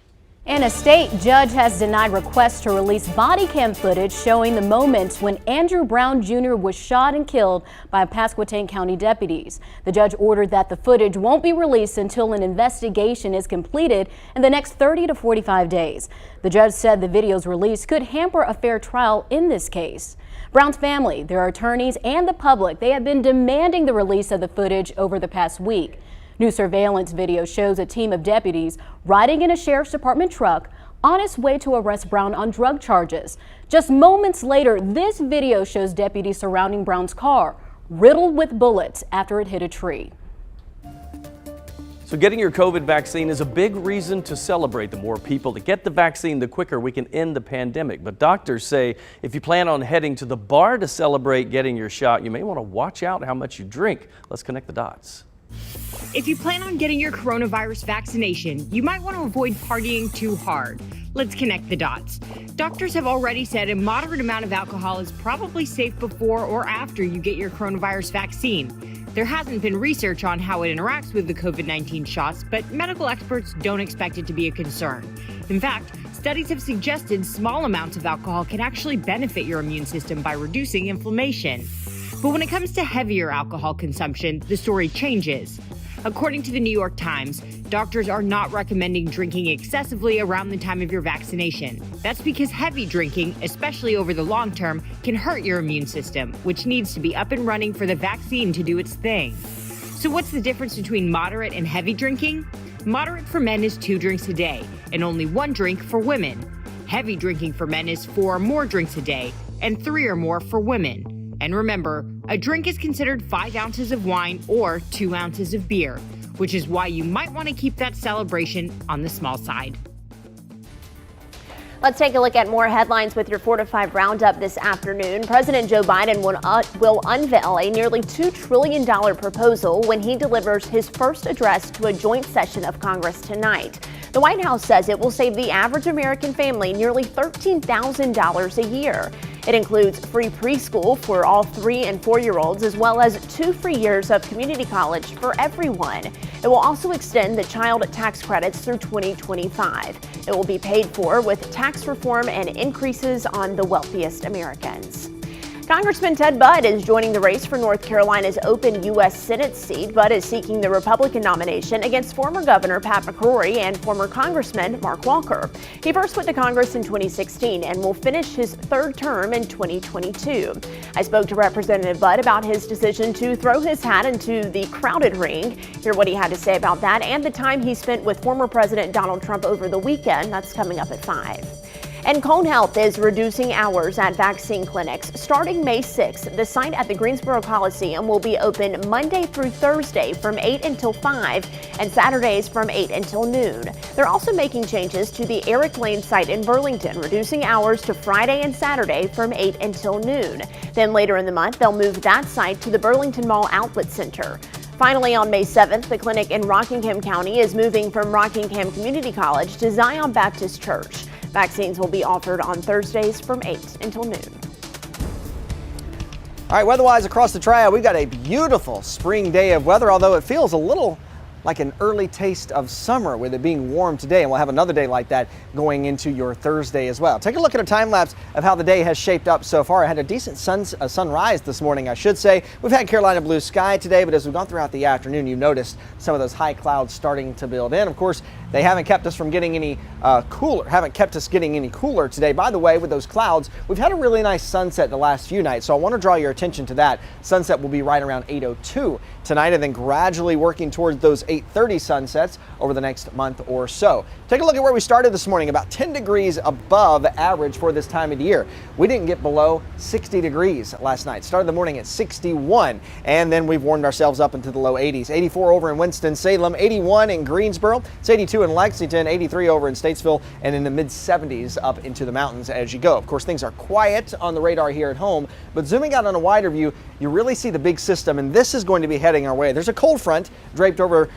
And a state judge has denied requests to release body cam footage showing the moments when Andrew Brown Jr. was shot and killed by Pasquotank County deputies. The judge ordered that the footage won't be released until an investigation is completed in the next 30 to 45 days. The judge said the video's release could hamper a fair trial in this case. Brown's family, their attorneys, and the public, they have been demanding the release of the footage over the past week. New surveillance video shows a team of deputies riding in a sheriff's department truck on its way to arrest Brown on drug charges. Just moments later, this video shows deputies surrounding Brown's car, riddled with bullets after it hit a tree. So getting your COVID vaccine is a big reason to celebrate. The more people that get the vaccine, the quicker we can end the pandemic. But doctors say if you plan on heading to the bar to celebrate getting your shot, you may want to watch out how much you drink. Let's connect the dots. If you plan on getting your coronavirus vaccination, you might want to avoid partying too hard. Let's connect the dots. Doctors have already said a moderate amount of alcohol is probably safe before or after you get your coronavirus vaccine. There hasn't been research on how it interacts with the COVID-19 shots, but medical experts don't expect it to be a concern. In fact, studies have suggested small amounts of alcohol can actually benefit your immune system by reducing inflammation. But when it comes to heavier alcohol consumption, the story changes. According to the New York Times, doctors are not recommending drinking excessively around the time of your vaccination. That's because heavy drinking, especially over the long term, can hurt your immune system, which needs to be up and running for the vaccine to do its thing. So what's the difference between moderate and heavy drinking? Moderate for men is 2 drinks a day, and only 1 drink for women. Heavy drinking for men is 4 or more drinks a day, and 3 or more for women. And remember, a drink is considered 5 ounces of wine or 2 ounces of beer, which is why you might want to keep that celebration on the small side. Let's take a look at more headlines with your 4 to 5 roundup this afternoon. President Joe Biden will unveil a nearly $2 trillion proposal when he delivers his first address to a joint session of Congress tonight. The White House says it will save the average American family nearly $13,000 a year. It includes free preschool for all 3- and 4-year-olds, as well as 2 free years of community college for everyone. It will also extend the child tax credits through 2025. It will be paid for with tax reform and increases on the wealthiest Americans. Congressman Ted Budd is joining the race for North Carolina's open U.S. Senate seat. Budd is seeking the Republican nomination against former Governor Pat McCrory and former Congressman Mark Walker. He first went to Congress in 2016 and will finish his 3rd term in 2022. I spoke to Representative Budd about his decision to throw his hat into the crowded ring. Hear what he had to say about that and the time he spent with former President Donald Trump over the weekend. That's coming up at 5. And Cone Health is reducing hours at vaccine clinics. Starting May 6th, the site at the Greensboro Coliseum will be open Monday through Thursday from 8 until 5 and Saturdays from 8 until noon. They're also making changes to the Eric Lane site in Burlington, reducing hours to Friday and Saturday from 8 until noon. Then later in the month, they'll move that site to the Burlington Mall Outlet Center. Finally, on May 7th, the clinic in Rockingham County is moving from Rockingham Community College to Zion Baptist Church. Vaccines will be offered on Thursdays from 8 until noon. All right, weather-wise across the Triad, we've got a beautiful spring day of weather, although it feels a little like an early taste of summer with it being warm today, and we'll have another day like that going into your Thursday as well. Take a look at a time lapse of how the day has shaped up so far. I had a decent sunrise this morning, I should say. We've had Carolina blue sky today, but as we've gone throughout the afternoon, you've noticed some of those high clouds starting to build in. Of course, they haven't kept us from getting any cooler today. By the way, with those clouds, we've had a really nice sunset the last few nights, so I want to draw your attention to that. Sunset will be right around 8:02 tonight, and then gradually working towards those 8:30 sunsets over the next month or so. Take a look at where we started this morning, about 10 degrees above average for this time of the year. We didn't get below 60 degrees last night. Started the morning at 61, and then we've warmed ourselves up into the low 80s. 84 over in Winston-Salem, 81 in Greensboro, it's 82 in Lexington, 83 over in Statesville, and in the mid-70s up into the mountains as you go. Of course, things are quiet on the radar here at home, but zooming out on a wider view, you really see the big system, and this is going to be heading our way. There's a cold front draped over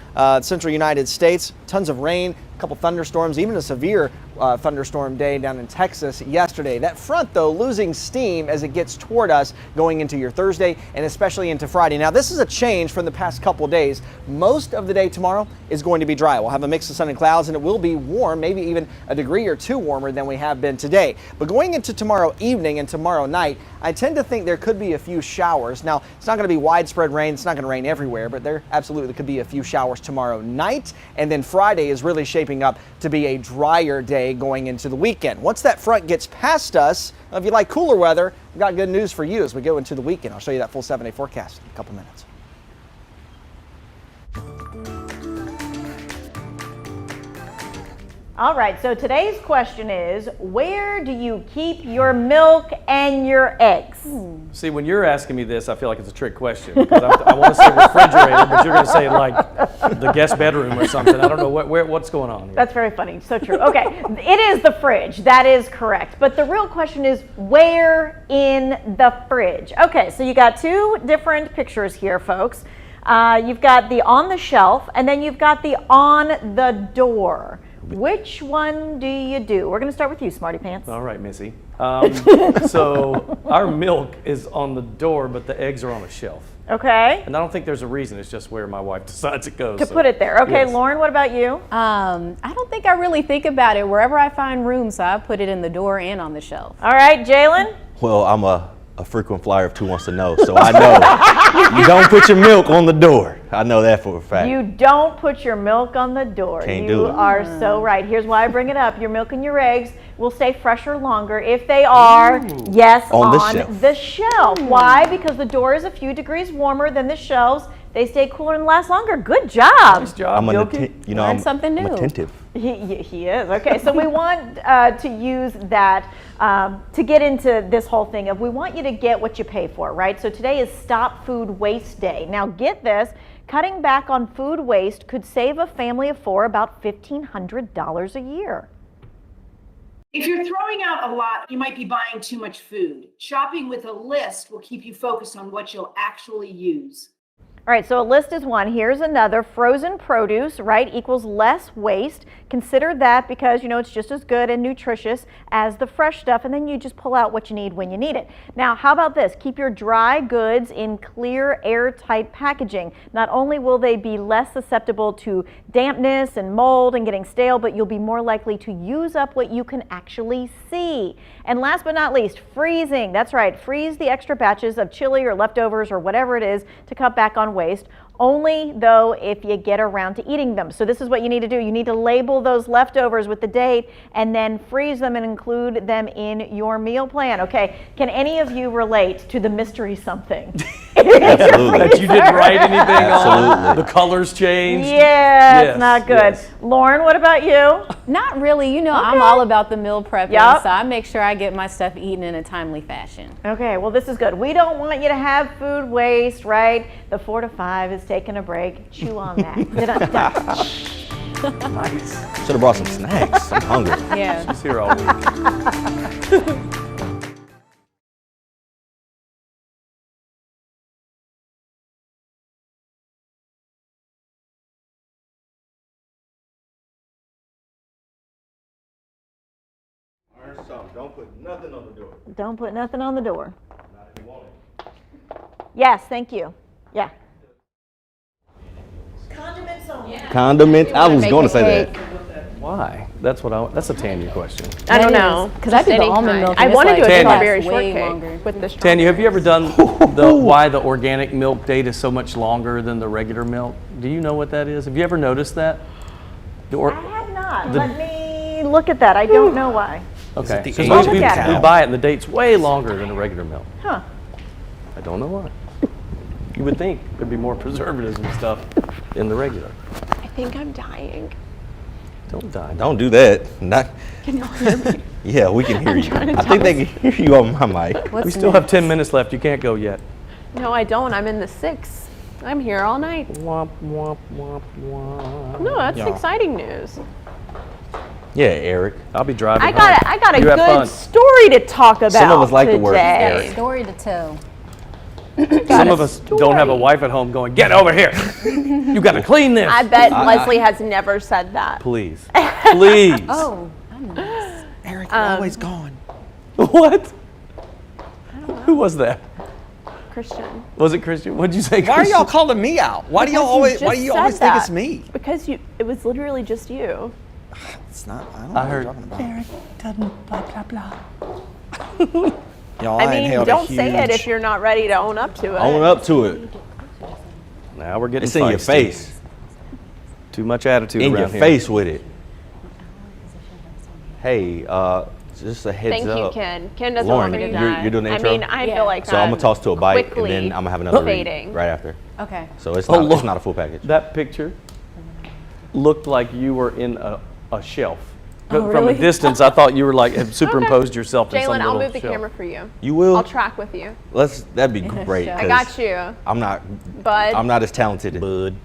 central United States, tons of rain, a couple thunderstorms, even a severe thunderstorm day down in Texas yesterday. That front, though, losing steam as it gets toward us going into your Thursday and especially into Friday. Now, this is a change from the past couple days. Most of the day tomorrow is going to be dry. We'll have a mix of sun and clouds, and it will be warm, maybe even a degree or two warmer than we have been today. But going into tomorrow evening and tomorrow night, I tend to think there could be a few showers. Now, it's not going to be widespread rain. It's not going to rain everywhere, but there absolutely could be a few showers tomorrow night. And then Friday is really shaping up to be a drier day going into the weekend. Once that front gets past us, if you like cooler weather, we've got good news for you as we go into the weekend. I'll show you that full 7-day forecast in a couple minutes. All right, so today's question is, where do you keep your milk and your eggs? See, when you're asking me this, I feel like it's a trick question, because I want to say refrigerator, but you're going to say like the guest bedroom or something. I don't know what's going on here. That's very funny. So true. Okay, it is the fridge. That is correct. But the real question is, where in the fridge? Okay, so you got two different pictures here, folks. You've got the on the shelf, and then you've got the on the door. Which one do you do? We're going to start with you, Smarty Pants. All right, Missy. So our milk is on the door, but the eggs are on a shelf. Okay. And I don't think there's a reason. It's just where my wife decides it goes. To put it there. Okay, yes. Lauren, what about you? I don't think I really think about it. Wherever I find room, so I put it in the door and on the shelf. All right, Jalen? Well, I'm a frequent flyer of Two Wants to Know, so I know you don't put your milk on the door. I know that for a fact. You don't put your milk on the door. Can't do it. You are so right. Here's why I bring it up. Your milk and your eggs will stay fresher longer if they are, yes, on the shelf. Why? Because the door is a few degrees warmer than the shelves. They stay cooler and last longer. Good job. Nice job. I'm something new. I'm attentive. He is. Okay, so we want to use that to get into this whole thing of we want you to get what you pay for, right? So today is Stop Food Waste Day. Now get this, cutting back on food waste could save a family of four about $1,500 a year. If you're throwing out a lot, you might be buying too much food. Shopping with a list will keep you focused on what you'll actually use. All right, so a list is one. Here's another. Frozen produce, right, equals less waste. Consider that because, you know, it's just as good and nutritious as the fresh stuff, and then you just pull out what you need when you need it. Now, how about this? Keep your dry goods in clear, airtight packaging. Not only will they be less susceptible to dampness and mold and getting stale, but you'll be more likely to use up what you can actually see. And last but not least, freezing. That's right, freeze the extra batches of chili or leftovers or whatever it is to cut back on waste, only though if you get around to eating them. So this is what you need to do. You need to label those leftovers with the date and then freeze them and include them in your meal plan. Okay, can any of you relate to the mystery something? Absolutely. That you didn't write anything on? The colors changed? Yeah, yes, it's not good. Yes. Lauren, what about you? Not really. You know, okay. I'm all about the meal prepping, so I make sure I get my stuff eaten in a timely fashion. Okay, well this is good. We don't want you to have food waste, right? The 4 to 5 is taking a break. Chew on that. Nice. Should have brought some snacks. I'm hungry. Yeah. She's here all week. Don't put nothing on the door. Don't put nothing on the door. Not if you want it. Yes, thank you. Yeah. Condiments only. Condiments. I was going to say that. Why? That's a Tanya question. I don't know. Because I did the almond milk. I want to do a Tanya. strawberry Way shortcake longer. with the Tanya, have you ever done why the organic milk date is so much longer than the regular milk? Do you know what that is? Have you ever noticed that? I have not. Let me look at that. I don't know why. Okay. the So age most of the people cow? we buy it and the date's way longer than the regular milk. Huh. I don't know why. You would think there'd be more preservatives and stuff in the regular. I think I'm dying. Don't die. Don't do that. Not. Can y'all hear me? Yeah, we can hear you. trying to I think they can hear you on my mic. We still have 10 minutes left. You can't go yet. No, I don't. I'm in the 6th. I'm here all night. Womp, womp, womp, womp. No, that's exciting news. Yeah, Eric. I'll be driving I got a You have good fun. story to talk about. Some of us like the word today. Eric. Story to tell. Some of us don't have a wife at home going, get over here. You got to clean this. I bet Leslie has never said that. Please. Please. Oh, I'm nice. Eric, you're always gone. What? Who was that? Christian. Was it Christian? What'd you say, Why are Christian? y'all calling me out? Why do y'all Because always just think said it's that. me? Because it was literally just you. It's not. I don't know I what heard you're talking about. Eric doesn't blah, blah, blah. Y'all, I mean, inhaled a don't say it huge- if you're not ready to own up to it. Own up to it. Now we're getting It's in your feisty. face. Too much attitude In around your here. face with it. Hey, just a heads Thank up. you, Ken. Ken doesn't Lauren, want me to you're- die. you're doing the I intro? mean, I feel like So I'm gonna toss to a bite, and quickly then I'm gonna have another read fading. right after. Okay. So it's Oh, not, Lord. it's not a full package. That picture looked like you were in a shelf. Oh, From really? a distance, I thought you were like had superimposed yourself in some Jalen, I'll little move the shelf. camera for you. You will? I'll track with you. That'd be great. I 'cause got you. I'm not. Bud. I'm not as talented as Bud.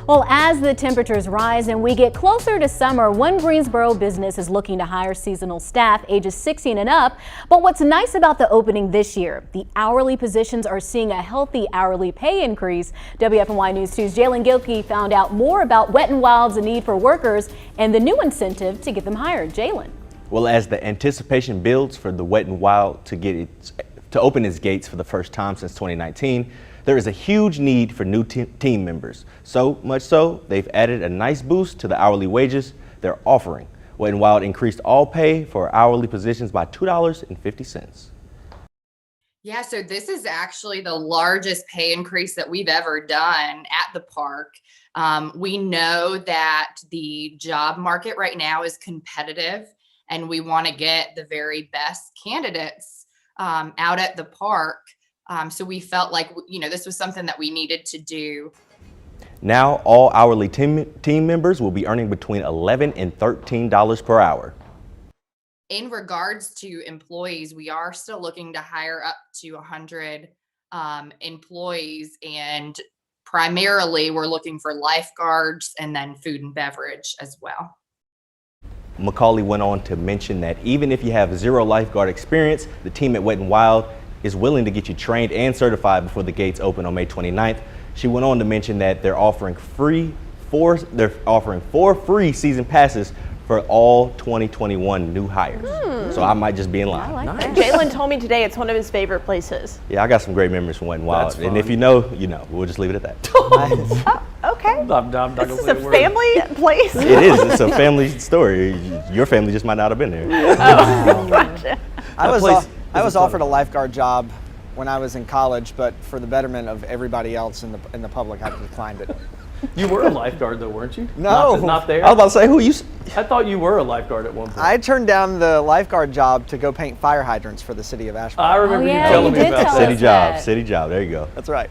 Well, as the temperatures rise and we get closer to summer, one Greensboro business is looking to hire seasonal staff ages 16 and up. But what's nice about the opening this year, the hourly positions are seeing a healthy hourly pay increase. WFNY News 2's Jalen Gilkey found out more about Wet n Wild's need for workers and the new incentive to get them hired. Jalen. Well, as the anticipation builds for the Wet n Wild to open its gates for the first time since 2019, there is a huge need for new team members. So much so, they've added a nice boost to the hourly wages they're offering. Wet n Wild increased all pay for hourly positions by $2.50. Yeah, so this is actually the largest pay increase that we've ever done at the park. We know that the job market right now is competitive, and we want to get the very best candidates out at the park. So we felt like, this was something that we needed to do. Now, all hourly team members will be earning between $11 and $13 per hour. In regards to employees, we are still looking to hire up to 100 employees, and primarily we're looking for lifeguards and then food and beverage as well. Macaulay went on to mention that even if you have zero lifeguard experience, the team at Wet n Wild is willing to get you trained and certified before the gates open on May 29th. She went on to mention that they're offering four free season passes for all 2021 new hires. So I might just be in line. Jalen told me today it's one of his favorite places. Yeah, I got some great memories from Wet n Wild. That's And if fun. you know, you know. We'll just leave it at that. Okay. I'm not This gonna is say a word. family place. It is. It's a family story. Your family just might not have been there. Gotcha. I was place I was isn't offered a lifeguard job when I was in college, but for the betterment of everybody else in the public, I declined it. You were a lifeguard though, weren't you? No. Not there? I was about to say, who you? I thought you were a lifeguard at one point. I turned down the lifeguard job to go paint fire hydrants for the city of Ashburn. I remember Oh, you yeah, telling you me did about tell that. City us job. that. City job. There you go. That's right.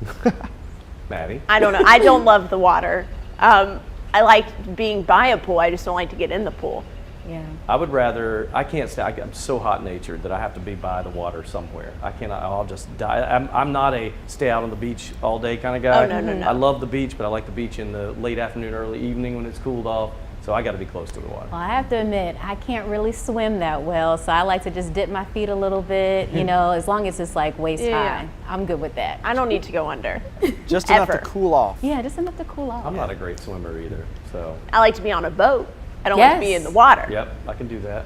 Maddie. I don't know. I don't love the water. I like being by a pool. I just don't like to get in the pool. Yeah. I would rather, I can't stay, I'm so hot natured that I have to be by the water somewhere. I cannot, I'll just die. I'm not a stay out on the beach all day kind of guy. Oh, no. I love the beach, but I like the beach in the late afternoon, early evening when it's cooled off. So I got to be close to the water. Well, I have to admit, I can't really swim that well, so I like to just dip my feet a little bit, you know, as long as it's like waist high. I'm good with that. I don't need to go under. Just enough to cool off. Yeah, just enough to cool off. I'm not a great swimmer either, so. I like to be on a boat. I don't like to be in the water. Yep, I can do that.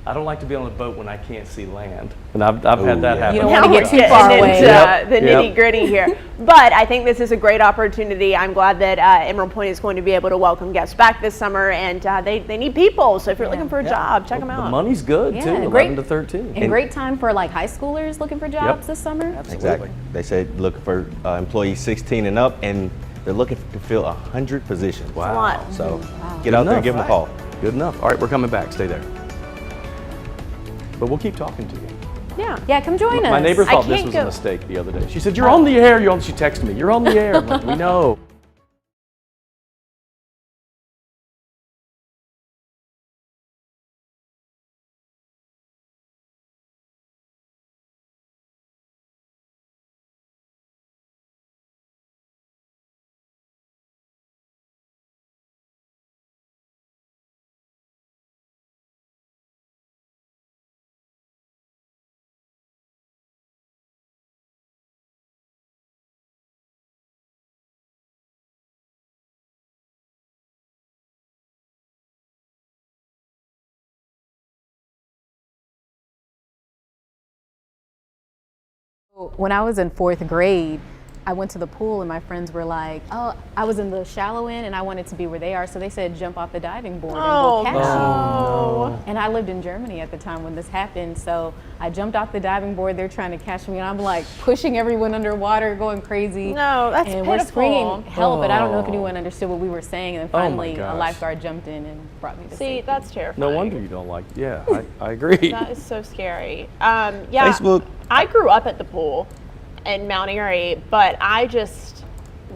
I don't like to be on a boat when I can't see land, and I've had that happen. You don't want to get too far away. The nitty gritty here. But I think this is a great opportunity. I'm glad that Emerald Point is going to be able to welcome guests back this summer, and they need people. So if you're looking for a job, check them out. The money's good too, 11 to 13. And great time for like high schoolers looking for jobs this summer. Absolutely. Exactly. They said looking for employees 16 and up, and they're looking to fill 100 positions. Wow. That's a lot. So get out there and give them a call. Good enough. All right, we're coming back. Stay there. But we'll keep talking to you. Yeah, come join us. My neighbor thought this was a mistake the other day. She said, "You're on the air." She texted me, "You're on the air." I'm like, we know. When I was in 4th grade, I went to the pool and my friends were like, oh, I was in the shallow end and I wanted to be where they are. So they said, jump off the diving board and we'll catch you. No. And I lived in Germany at the time when this happened. So I jumped off the diving board. They're trying to catch me and I'm like pushing everyone underwater, going crazy. No, that's and pitiful. we're screaming help, but I don't know if anyone understood what we were saying. And then finally a gosh. lifeguard jumped in and brought me to safety. See, that's terrifying. No wonder you don't like. Yeah, I agree. That is so scary. Facebook. I grew up at the pool in Mount Airy, but I just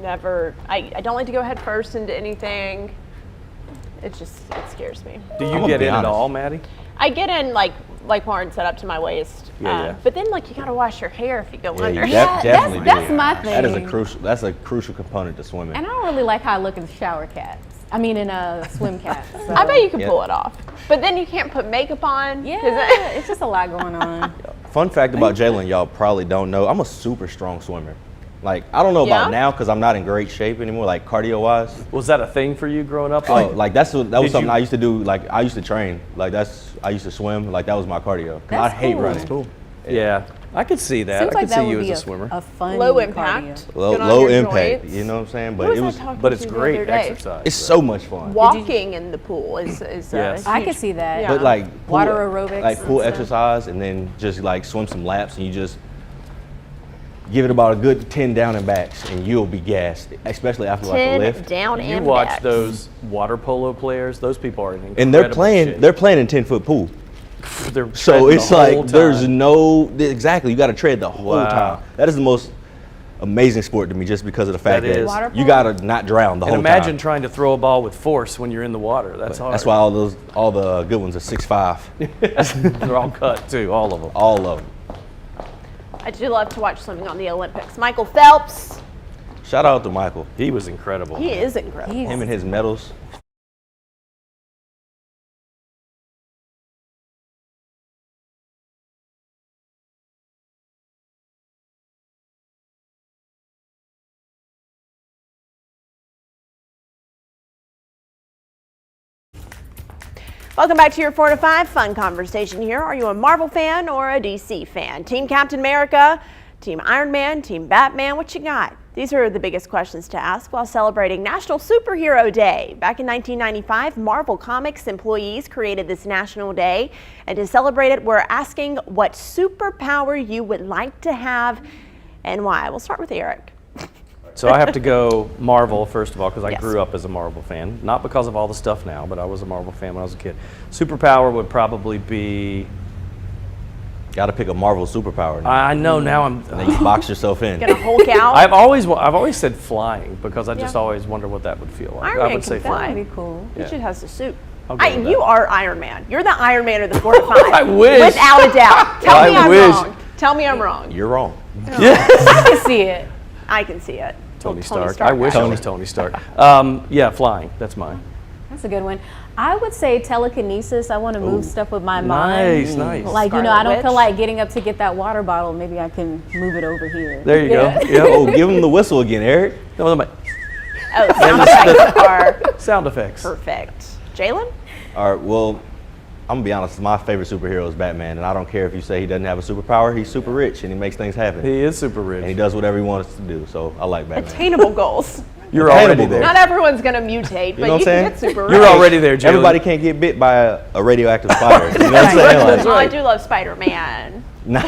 never, I don't like to go head first into anything. It scares me. Do you get in at all, Maddie? I get in like Lauren said, up to my waist. Yeah. But then like you gotta wash your hair if you go under. Definitely that's my thing. That's a crucial component to swimming. And I don't really like how I look in shower caps. I mean, in swim caps. So. I bet you can pull it off. But then you can't put makeup on. Yeah, it's just a lot going on. Fun fact about Jalen, y'all probably don't know, I'm a super strong swimmer. Like, I don't know about now because I'm not in great shape anymore, like cardio-wise. Was that a thing for you growing up? Like that was something I used to do. Like, I used to train. Like, I used to swim. Like, that was my cardio. I hate running. That's cool. Yeah, I could see that. Seems I like could that see you would as be a swimmer. A fun low impact. Low impact. You know what I'm saying? But it's great exercise. It's so much fun. Walking in the pool is Yes. I can see that. But like water aerobics, like pool exercise, and then just like swim some laps, and you just give it about a good 10 down and backs, and you'll be gassed, especially after like a lift. 10 down and You watch those water polo players; those people are in incredible and they're playing. shape. They're playing in 10-foot pool. So it's like there's no exactly. You got to tread the whole time. That is the most amazing sport to me, just because of the fact that you got to not drown the whole time. And imagine trying to throw a ball with force when you're in the water. That's hard. That's why all the good ones are 6'5". They're all cut too, all of them. All of them. I do love to watch swimming on the Olympics. Michael Phelps. Shout out to Michael. He was incredible. He is incredible. Him and his medals. Welcome back to your 4 to 5 fun conversation here. Are you a Marvel fan or a DC fan? Team Captain America, Team Iron Man, Team Batman, what you got? These are the biggest questions to ask while celebrating National Superhero Day. Back in 1995, Marvel Comics employees created this national day. And to celebrate it, we're asking what superpower you would like to have and why. We'll start with Eric. So I have to go Marvel, first of all, because I grew up as a Marvel fan. Not because of all the stuff now, but I was a Marvel fan when I was a kid. Superpower would probably be... Got to pick a Marvel superpower now. I know, now I'm... And then you box yourself in. Gonna Hulk out? I've always said flying, because I just always wonder what that would feel like. Iron I Man would say can fly. flying. That'd be cool. He should has the suit. You are Iron Man. You're the Iron Man of the 4 to 5. I wish. Without a doubt. Tell me I'm wrong. Tell me I'm wrong. You're wrong. Yeah. I can see it. I can see it. Tony Stark. I wish I was Tony Stark. Yeah, flying. That's mine. That's a good one. I would say telekinesis. I want to move stuff with my mind. Nice. Like, Scarlet I don't Witch. feel like getting up to get that water bottle. Maybe I can move it over here. There you go. Yeah. Oh, give him the whistle again, Eric. No, no, Oh, sound effects are sound effects. perfect. Jalen? All right, well, I'm gonna be honest, my favorite superhero is Batman, and I don't care if you say he doesn't have a superpower, he's super rich and he makes things happen. He is super rich. And he does whatever he wants to do, so I like Batman. Attainable goals. You're already there. Not everyone's going to mutate, You but know what you I'm can get saying? super You're rich. already there, Jalen. Everybody can't get bit by a radioactive spider. You know what I'm saying? Like, Oh, I do love Spider-Man. nah.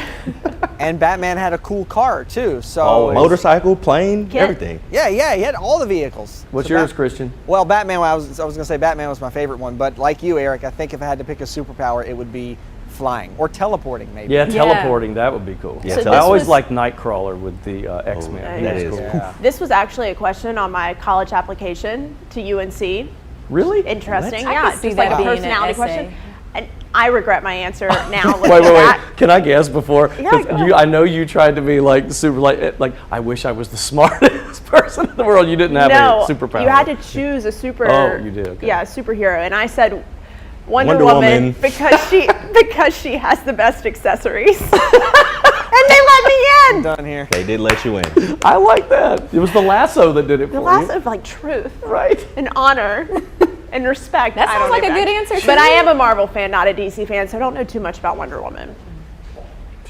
And Batman had a cool car too. So Always. Motorcycle, plane, Kid. everything. yeah, he had all the vehicles. What's So yours, Christian? Well, Batman. I was gonna say Batman was my favorite one, but like you, Eric, I think if I had to pick a superpower, it would be flying or teleporting, maybe. Yeah, teleporting. That would be cool. Yeah, So I this always was- liked Nightcrawler with the X-Men. that He is was cool. Yeah. This was actually a question on my college application to UNC. Really? Interesting. I Yeah, could see just like that a being an personality essay. question. And I regret my answer now. looking Wait. back. Can I guess before? 'Cause Yeah, go ahead. I know you tried to be like super, like I wish I was the smartest person in the world. You didn't have No, a superpower. you had to choose a super. Oh, you did, okay. Yeah, a superhero, and I said Wonder Wonder Woman Woman. because she has the best accessories, and they let me in. Done here. They did let you in. I like that. It was the lasso that did it The for last you. of like truth, Right. and honor, and respect. That I sounds don't like a know good that. answer. But I am a Marvel fan, not a DC fan, so I don't know too much about Wonder Woman.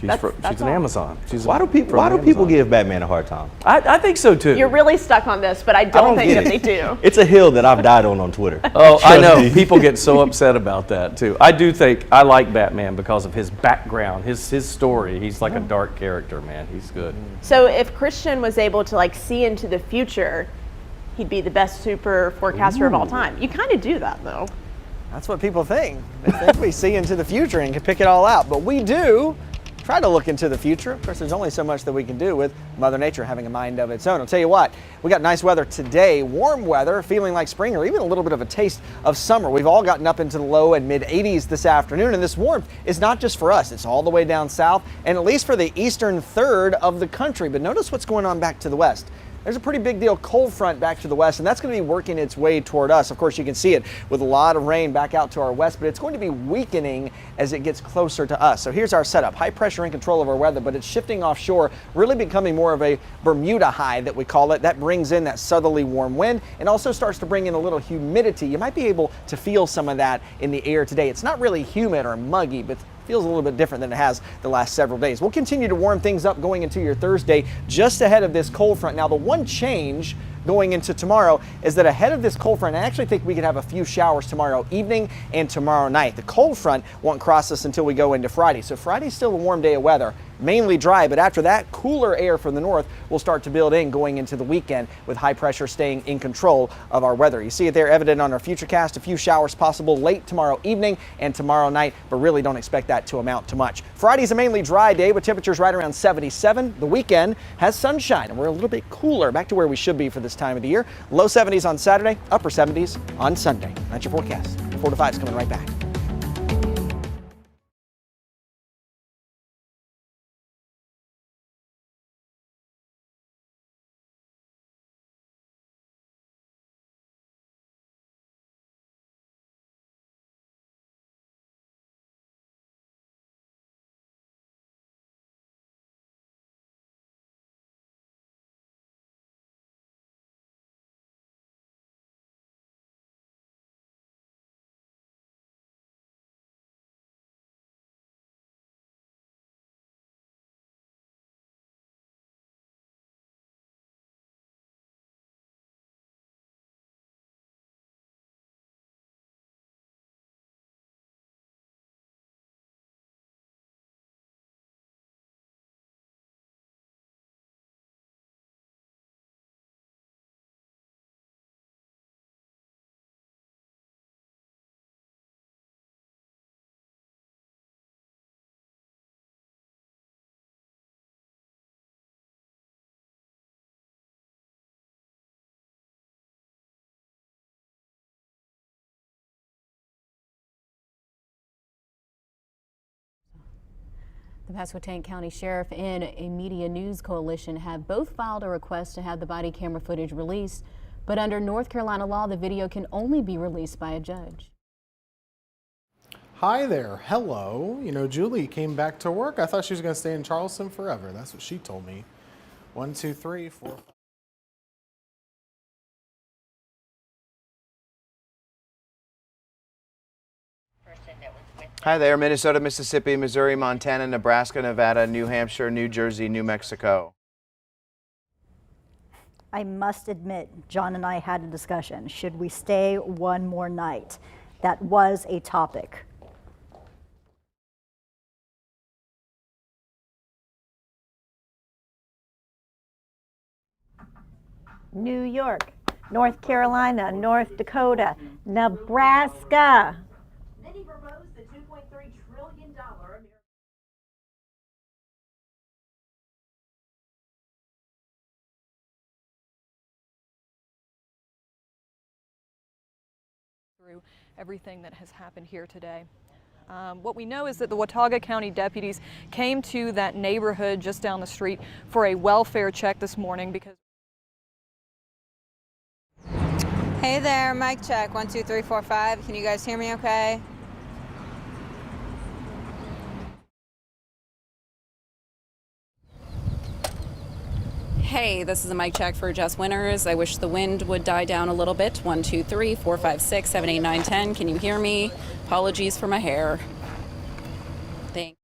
She's that's an all. Amazon. She's Why do people Amazon. give Batman a hard time? I think so too. You're really stuck on this, but I don't think get that it. they do. It's a hill that I've died on Twitter. Oh, I know. Trust me. People get so upset about that too. I do think I like Batman because of his background, his story. He's like a dark character, man. He's good. So if Christian was able to like see into the future, he'd be the best super forecaster of all time. You kind of do that though. That's what people think. They think we see into the future and can pick it all out, but we do try to look into the future. Of course, there's only so much that we can do with Mother Nature having a mind of its own. I'll tell you what, we got nice weather today, warm weather, feeling like spring or even a little bit of a taste of summer. We've all gotten up into the low and mid 80s this afternoon, and this warmth is not just for us. It's all the way down south and at least for the eastern third of the country. But notice what's going on back to the west. There's a pretty big deal cold front back to the west, and that's going to be working its way toward us. Of course, you can see it with a lot of rain back out to our west, but it's going to be weakening as it gets closer to us. So here's our setup. High pressure in control of our weather, but it's shifting offshore, really becoming more of a Bermuda high that we call it. That brings in that southerly warm wind and also starts to bring in a little humidity. You might be able to feel some of that in the air today. It's not really humid or muggy, but feels a little bit different than it has the last several days. We'll continue to warm things up going into your Thursday just ahead of this cold front. Now, the one change going into tomorrow is that ahead of this cold front, I actually think we could have a few showers tomorrow evening and tomorrow night. The cold front won't cross us until we go into Friday. So Friday's still a warm day of weather, mainly dry, but after that, cooler air from the north will start to build in going into the weekend with high pressure staying in control of our weather. You see it there evident on our futurecast, a few showers possible late tomorrow evening and tomorrow night, but really don't expect that to amount to much. Friday's a mainly dry day with temperatures right around 77. The weekend has sunshine and we're a little bit cooler, back to where we should be for this time of the year. Low 70s on Saturday, upper 70s on Sunday. That's your forecast. 4 to 5 is coming right back. The Pasquotank County Sheriff and a media news coalition have both filed a request to have the body camera footage released But under North Carolina law, the video can only be released by a judge. Hi there. Hello. You know, Julie came back to work. I thought she was going to stay in Charleston forever. That's what she told me. 1, 2, 3, 4. Hi there, Minnesota, Mississippi, Missouri, Montana, Nebraska, Nevada, New Hampshire, New Jersey, New Mexico. I must admit, John and I had a discussion. Should we stay one more night? That was a topic. New York, North Carolina, North Dakota, Nebraska. Many proposed the $2.3 trillion through everything that has happened here today. What we know is that the Watauga County deputies came to that neighborhood just down the street for a welfare check this morning because Hey there, mic check, 1, 2, 3, 4, 5. Can you guys hear me okay? Hey, this is a mic check for Jess Winters. I wish the wind would die down a little bit. 1, 2, 3, 4, 5, 6, 7, 8, 9, 10. Can you hear me? Apologies for my hair. Thanks.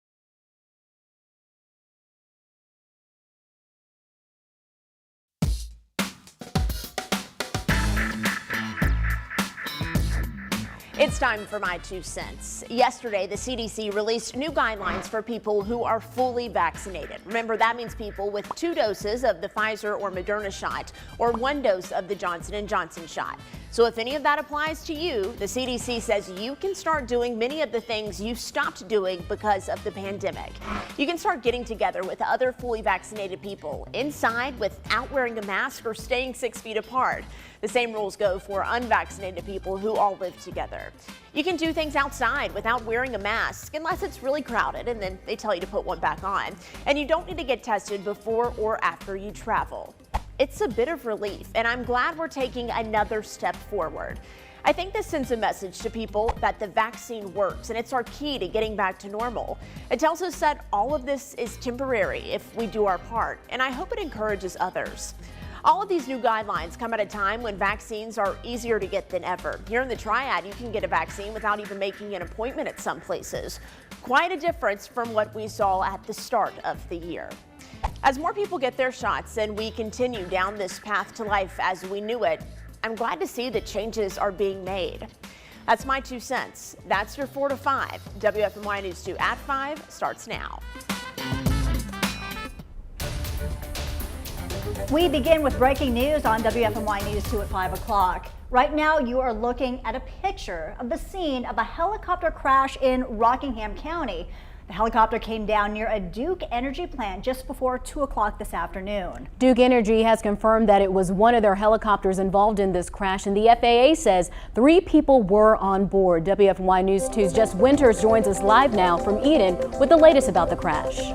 It's time for my 2 cents. Yesterday, the CDC released new guidelines for people who are fully vaccinated. Remember, that means people with 2 doses of the Pfizer or Moderna shot or 1 dose of the Johnson & Johnson shot. So if any of that applies to you, the CDC says you can start doing many of the things you stopped doing because of the pandemic. You can start getting together with other fully vaccinated people inside without wearing a mask or staying 6 feet apart. The same rules go for unvaccinated people who all live together. You can do things outside without wearing a mask unless it's really crowded and then they tell you to put one back on. And you don't need to get tested before or after you travel. It's a bit of relief, and I'm glad we're taking another step forward. I think this sends a message to people that the vaccine works and it's our key to getting back to normal. It tells us that all of this is temporary if we do our part, and I hope it encourages others. All of these new guidelines come at a time when vaccines are easier to get than ever. Here in the Triad, you can get a vaccine without even making an appointment at some places. Quite a difference from what we saw at the start of the year. As more people get their shots and we continue down this path to life as we knew it, I'm glad to see that changes are being made. That's my 2 cents. That's your 4 to 5. WFMY News 2 at 5 starts now. We begin with breaking news on WFMY News 2 at 5 o'clock. Right now, you are looking at a picture of the scene of a helicopter crash in Rockingham County. The helicopter came down near a Duke Energy plant just before 2 o'clock this afternoon. Duke Energy has confirmed that it was one of their helicopters involved in this crash, and the FAA says 3 people were on board. WFMY News 2's Jess Winters joins us live now from Eden with the latest about the crash.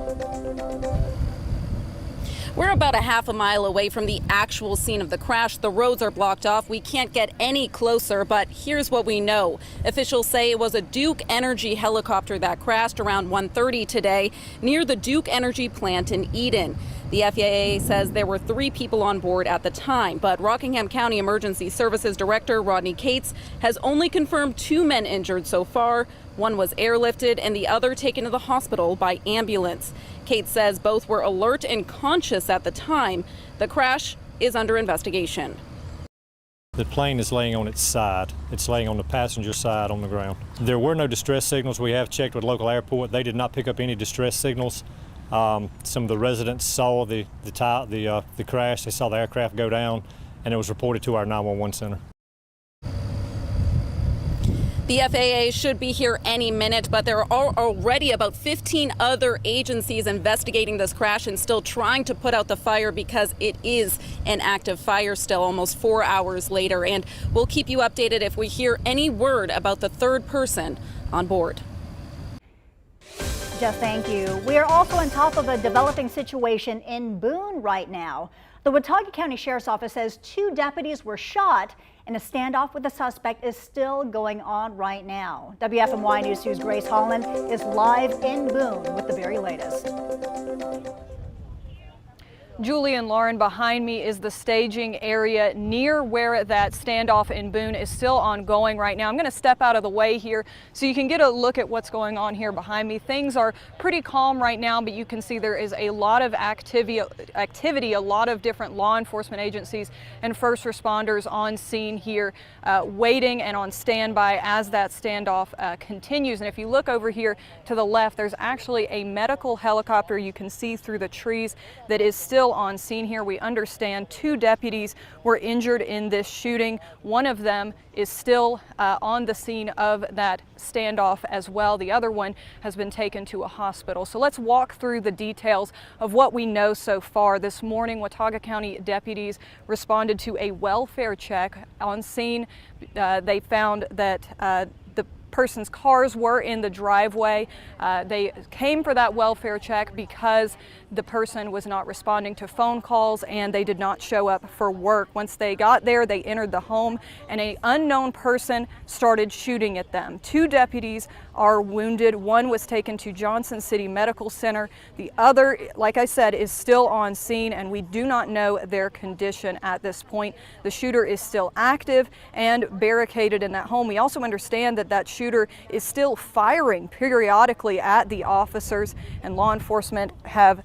We're about a half a mile away from the actual scene of the crash. The roads are blocked off. We can't get any closer, but here's what we know. Officials say it was a Duke Energy helicopter that crashed around 1:30 today near the Duke Energy plant in Eden. The FAA says there were 3 people on board at the time, but Rockingham County Emergency Services Director Rodney Cates has only confirmed 2 men injured so far. One was airlifted and the other taken to the hospital by ambulance. Cates says both were alert and conscious at the time. The crash is under investigation. The plane is laying on its side. It's laying on the passenger side on the ground. There were no distress signals. We have checked with local airport. They did not pick up any distress signals. Some of the residents saw the crash. They saw the aircraft go down, and it was reported to our 911 center. The FAA should be here any minute, but there are already about 15 other agencies investigating this crash and still trying to put out the fire because it is an active fire still almost 4 hours later. And we'll keep you updated if we hear any word about the 3rd person on board. Jeff, thank you. We are also on top of a developing situation in Boone right now. The Watauga County Sheriff's Office says 2 deputies were shot and a standoff with the suspect is still going on right now. WFMY News 2's Grace Holland is live in Boone with the very latest. Julie and Lauren, behind me is the staging area near where that standoff in Boone is still ongoing right now. I'm going to step out of the way here so you can get a look at what's going on here behind me. Things are pretty calm right now, but you can see there is a lot of activity, a lot of different law enforcement agencies and first responders on scene here, waiting and on standby as that standoff continues. And if you look over here to the left, there's actually a medical helicopter you can see through the trees that is still on scene here. We understand 2 deputies were injured in this shooting. One of them is still on the scene of that standoff as well. The other one has been taken to a hospital. So let's walk through the details of what we know so far. This morning, Watauga County deputies responded to a welfare check on scene. They found that the person's cars were in the driveway. They came for that welfare check because the person was not responding to phone calls and they did not show up for work. Once they got there, they entered the home and an unknown person started shooting at them. 2 deputies are wounded. One was taken to Johnson City Medical Center. The other, like I said, is still on scene and we do not know their condition at this point. The shooter is still active and barricaded in that home. We also understand that that shooter is still firing periodically at the officers, and law enforcement have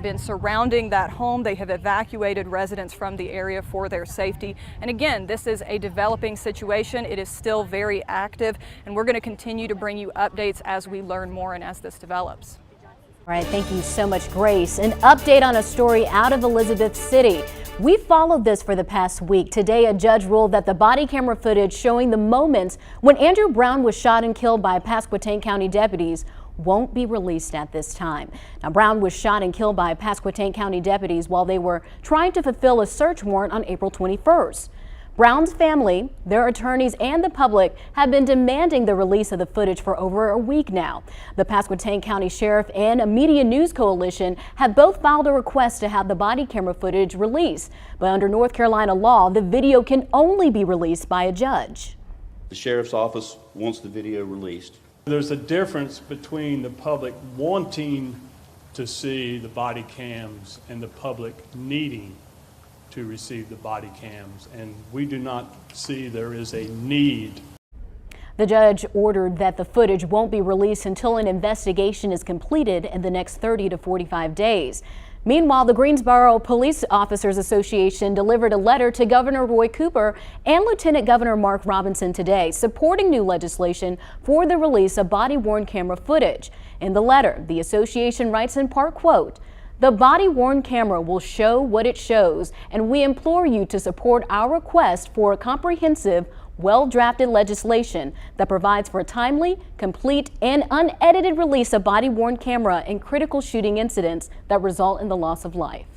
been surrounding that home. They have evacuated residents from the area for their safety. And again, this is a developing situation. It is still very active, and we're going to continue to bring you updates as we learn more and as this develops. All right, thank you so much, Grace. An update on a story out of Elizabeth City. We followed this for the past week. Today, a judge ruled that the body camera footage showing the moments when Andrew Brown was shot and killed by Pasquotank County deputies won't be released at this time. Now, Brown was shot and killed by Pasquotank County deputies while they were trying to fulfill a search warrant on April 21st. Brown's family, their attorneys, and the public have been demanding the release of the footage for over a week now. The Pasquotank County Sheriff and a Media News Coalition have both filed a request to have the body camera footage released. But under North Carolina law, the video can only be released by a judge. The Sheriff's Office wants the video released. There's a difference between the public wanting to see the body cams and the public needing to receive the body cams, and we do not see there is a need. The judge ordered that the footage won't be released until an investigation is completed in the next 30 to 45 days. Meanwhile, the Greensboro Police Officers Association delivered a letter to Governor Roy Cooper and Lieutenant Governor Mark Robinson today, supporting new legislation for the release of body-worn camera footage. In the letter, the association writes in part, quote, "The body-worn camera will show what it shows, and we implore you to support our request for a comprehensive, well-drafted legislation that provides for a timely, complete, and unedited release of body-worn camera in critical shooting incidents that result in the loss of life."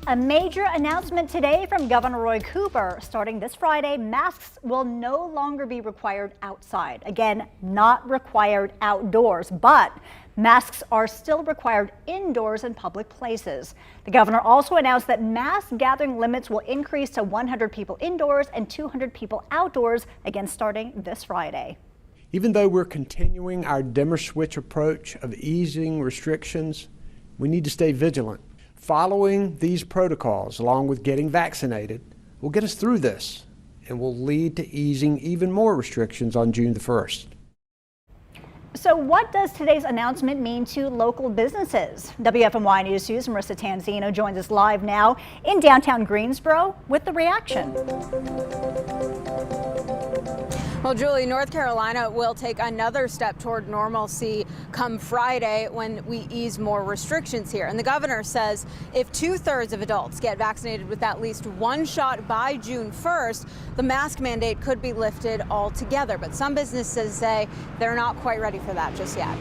A major announcement today from Governor Roy Cooper. Starting this Friday, masks will no longer be required outside. Again, not required outdoors, but masks are still required indoors in public places. The governor also announced that mass gathering limits will increase to 100 people indoors and 200 people outdoors, again starting this Friday. Even though we're continuing our dimmer switch approach of easing restrictions, we need to stay vigilant. Following these protocols, along with getting vaccinated, will get us through this and will lead to easing even more restrictions on June the 1st. So what does today's announcement mean to local businesses? WFMY News 2's Marissa Tanzino joins us live now in downtown Greensboro with the reaction. Well, Julie, North Carolina will take another step toward normalcy come Friday when we ease more restrictions here. And the governor says if 2/3 of adults get vaccinated with at least one shot by June 1st, the mask mandate could be lifted altogether. But some businesses say they're not quite ready for that just yet.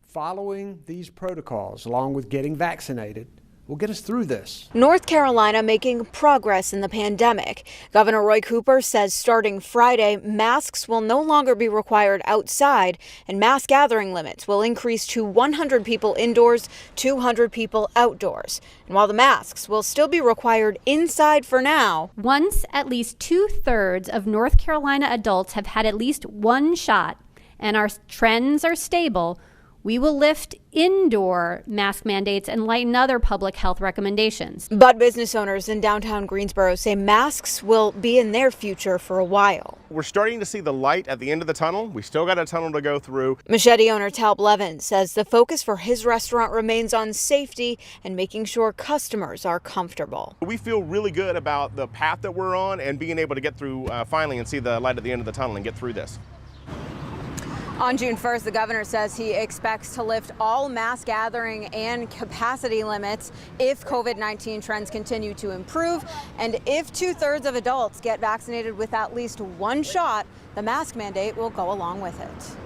Following these protocols, along with getting vaccinated, will get us through this. North Carolina making progress in the pandemic. Governor Roy Cooper says starting Friday, masks will no longer be required outside and mass gathering limits will increase to 100 people indoors, 200 people outdoors. And while the masks will still be required inside for now, once at least 2/3 of North Carolina adults have had at least one shot and our trends are stable, we will lift indoor mask mandates and lighten other public health recommendations. But business owners in downtown Greensboro say masks will be in their future for a while. We're starting to see the light at the end of the tunnel. We still got a tunnel to go through. Machete owner Talb Levin says the focus for his restaurant remains on safety and making sure customers are comfortable. We feel really good about the path that we're on and being able to get through finally and see the light at the end of the tunnel and get through this. On June 1st, the governor says he expects to lift all mass gathering and capacity limits if COVID-19 trends continue to improve. And if 2/3 of adults get vaccinated with at least one shot, the mask mandate will go along with it.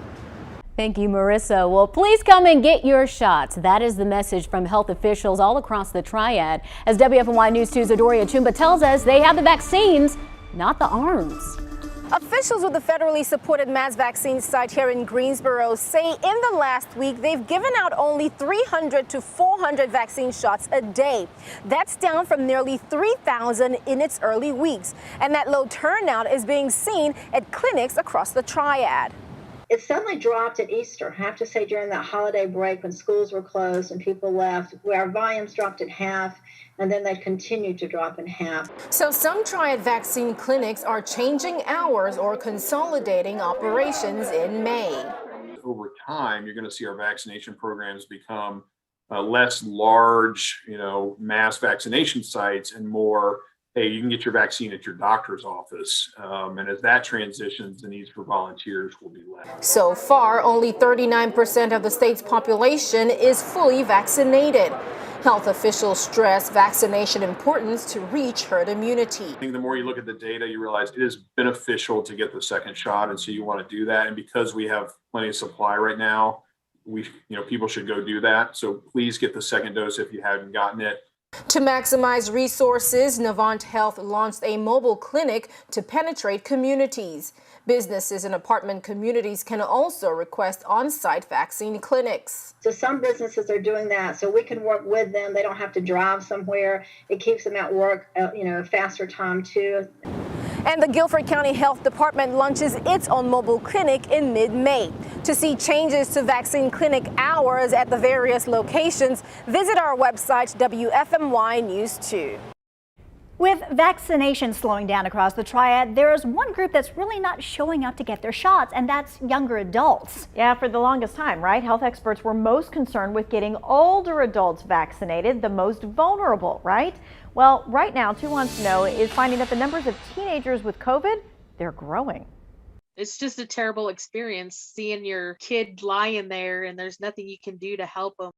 Thank you, Marissa. Well, please come and get your shots. That is the message from health officials all across the Triad. As WFMY News 2's Adoria Chumba tells us, they have the vaccines, not the arms. Officials with the federally supported mass vaccine site here in Greensboro say in the last week they've given out only 300 to 400 vaccine shots a day. That's down from nearly 3,000 in its early weeks. And that low turnout is being seen at clinics across the Triad. It suddenly dropped at Easter. I have to say during that holiday break when schools were closed and people left, where our volumes dropped at half, and then they continued to drop in half. So some Triad vaccine clinics are changing hours or consolidating operations in May. Over time, you're going to see our vaccination programs become less large, mass vaccination sites and more, hey, you can get your vaccine at your doctor's office. And as that transitions, the needs for volunteers will be less. So far, only 39% of the state's population is fully vaccinated. Health officials stress vaccination importance to reach herd immunity. I think the more you look at the data, you realize it is beneficial to get the second shot, and so you want to do that. And because we have plenty of supply right now, people should go do that. So please get the second dose if you haven't gotten it. To maximize resources, Navant Health launched a mobile clinic to penetrate communities. Businesses and apartment communities can also request on-site vaccine clinics. So some businesses are doing that, so we can work with them. They don't have to drive somewhere. It keeps them at work, a faster time too. And the Guilford County Health Department launches its own mobile clinic in mid-May. To see changes to vaccine clinic hours at the various locations, visit our website, WFMY News 2. With vaccinations slowing down across the Triad, there is one group that's really not showing up to get their shots, and that's younger adults. Yeah, for the longest time, right? Health experts were most concerned with getting older adults vaccinated, the most vulnerable, right? Well, right now, 2 Wants to Know is finding that the numbers of teenagers with COVID, they're growing. It's just a terrible experience seeing your kid lying there and there's nothing you can do to help them.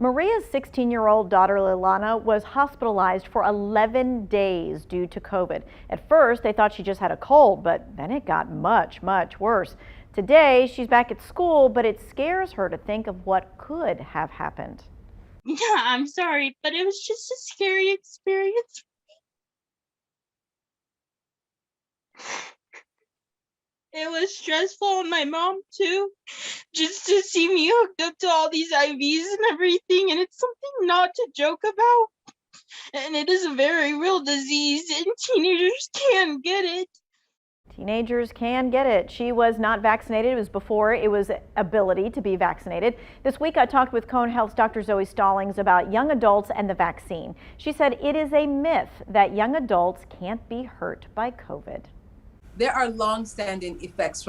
Maria's 16-year-old daughter, Lilana, was hospitalized for 11 days due to COVID. At first, they thought she just had a cold, but then it got much, much worse. Today, she's back at school, but it scares her to think of what could have happened. Yeah, I'm sorry, but it was just a scary experience for me. It was stressful on my mom too, just to see me hooked up to all these IVs and everything, and it's something not to joke about. And it is a very real disease, and teenagers can get it. Teenagers can get it. She was not vaccinated. It was before it was ability to be vaccinated. This week I talked with Cone Health's Dr. Zoe Stallings about young adults and the vaccine. She said it is a myth that young adults can't be hurt by COVID. There are long-standing effects